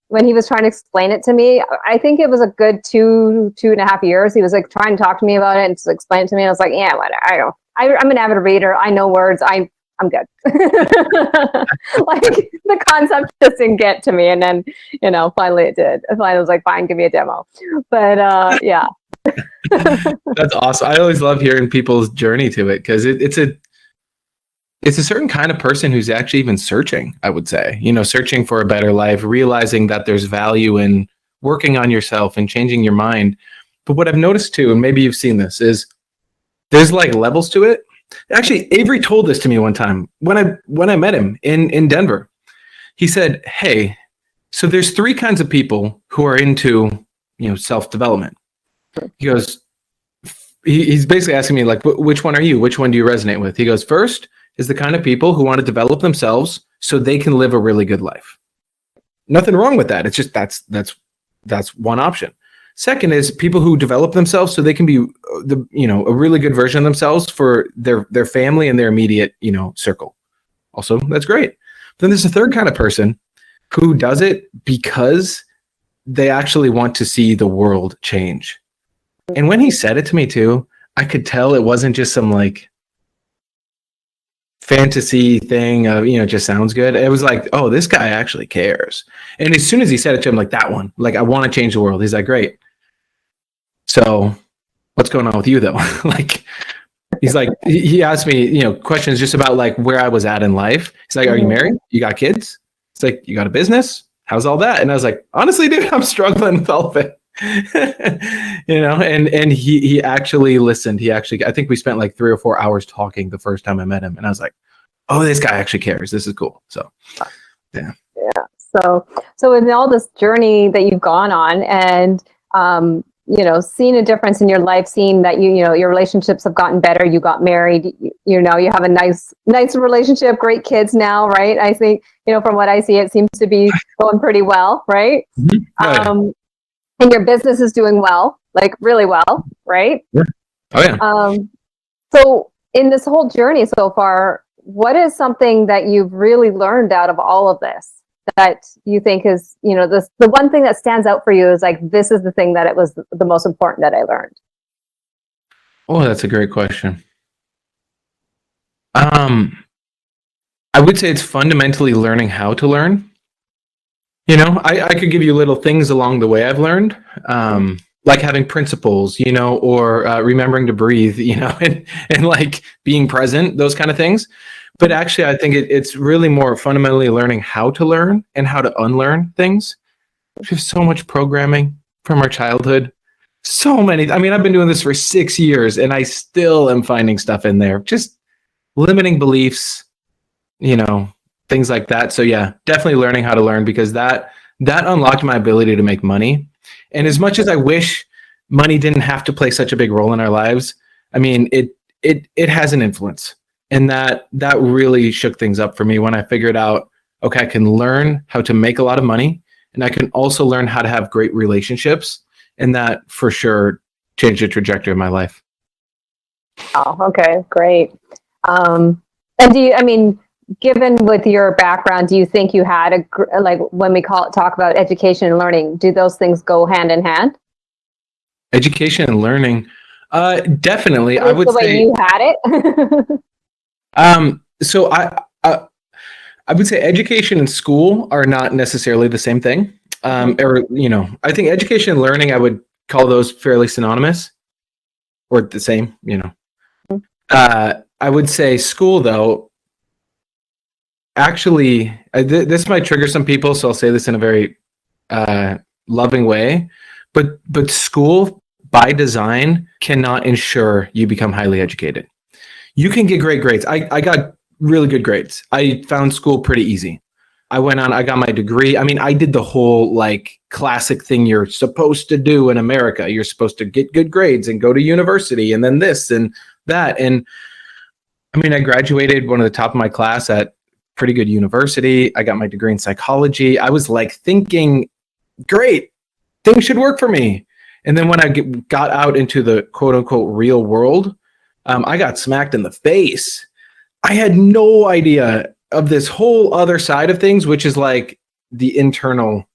when he was trying to explain it to me, I think it was a good 2.5 years. He was like trying to talk to me about it and to explain it to me. And I was like, yeah, whatever. I'm an avid reader. I know words. I'm good. Like the concept just didn't get to me, and then finally it did. Finally, I was like, fine, give me a demo. But yeah. That's awesome. I always love hearing people's journey to it, because it's a certain kind of person who's actually even searching, I would say, searching for a better life, realizing that there's value in working on yourself and changing your mind. But what I've noticed too, and maybe you've seen this, is there's like levels to it. Actually, Avery told this to me one time when I met him in Denver. He said, "Hey, so there's 3 kinds of people who are into, self-development." He goes, he's basically asking me like, which one are you? Which one do you resonate with? He goes, first is the kind of people who want to develop themselves so they can live a really good life. Nothing wrong with that. It's just that's one option. Second is people who develop themselves so they can be a really good version of themselves for their family and their immediate, circle. Also, that's great. Then there's a third kind of person who does it because they actually want to see the world change. And when he said it to me too, I could tell it wasn't just some like fantasy thing of, just sounds good. It was like, oh, this guy actually cares. And as soon as he said it to him, like that one, like I want to change the world. He's like, great. So what's going on with you though? Like, he's like, he asked me, questions just about like where I was at in life. He's like, are you married? You got kids? It's like, you got a business? how's all that? And I was like, honestly, dude, I'm struggling with all of it. And he actually listened. I think we spent like 3 or 4 hours talking the first time I met him. And I was like, oh, this guy actually cares. This is cool. So, yeah. So in all this journey that you've gone on, and seeing a difference in your life, seeing that your relationships have gotten better, you got married, you have a nice relationship, great kids now, right? I think from what I see, it seems to be going pretty well, right? Mm-hmm. And your business is doing well, like really well, right? Yeah. Oh yeah. So in this whole journey so far, what is something that you've really learned out of all of this that you think is, the one thing that stands out for you is like, this is the thing that it was the most important that I learned? Oh, that's a great question. I would say it's fundamentally learning how to learn. I could give you little things along the way I've learned, like having principles, or remembering to breathe, and like being present, those kind of things. But actually, I think it's really more fundamentally learning how to learn and how to unlearn things. We have so much programming from our childhood. So many. I mean, I've been doing this for 6 years and I still am finding stuff in there. Just limiting beliefs, things like that. So yeah, definitely learning how to learn, because that unlocked my ability to make money. And as much as I wish money didn't have to play such a big role in our lives, I mean, it has an influence. And that really shook things up for me when I figured out, okay, I can learn how to make a lot of money, and I can also learn how to have great relationships. And that for sure changed the trajectory of my life. Oh, okay, great. And given with your background, do you think you had when we talk about education and learning, do those things go hand in hand? Education and learning, definitely. I would say you had it. So I would say education and school are not necessarily the same thing. I think education and learning, I would call those fairly synonymous or the same, I would say school, though, actually, this might trigger some people, so I'll say this in a very loving way, but school by design cannot ensure you become highly educated. You can get great grades. I got really good grades. I found school pretty easy. I got my degree. I mean, I did the whole like classic thing you're supposed to do in America. You're supposed to get good grades and go to university and then this and that. And I mean, I graduated one of the top of my class at pretty good university. I got my degree in psychology. I was like thinking, great, things should work for me. And then when I got out into the quote unquote real world, I got smacked in the face. I had no idea of this whole other side of things, which is like the internal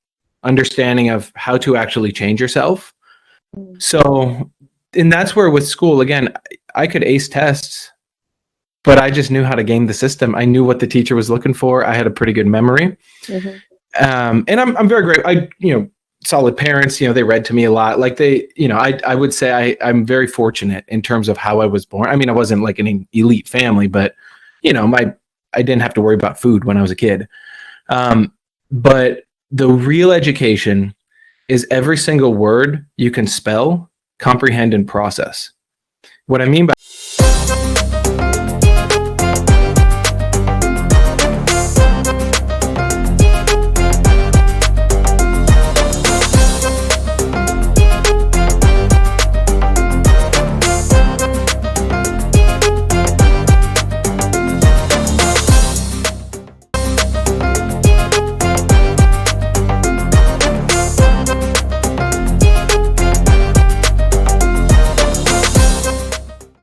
understanding of how to actually change yourself. So, and that's where with school, again, I could ace tests, but I just knew how to game the system. I knew what the teacher was looking for. I had a pretty good memory. Mm-hmm. And I'm very grateful. Solid parents, they read to me a lot. Like I would say I'm very fortunate in terms of how I was born. I mean, I wasn't like an elite family, but I didn't have to worry about food when I was a kid. But the real education is every single word you can spell, comprehend, and process. What I mean by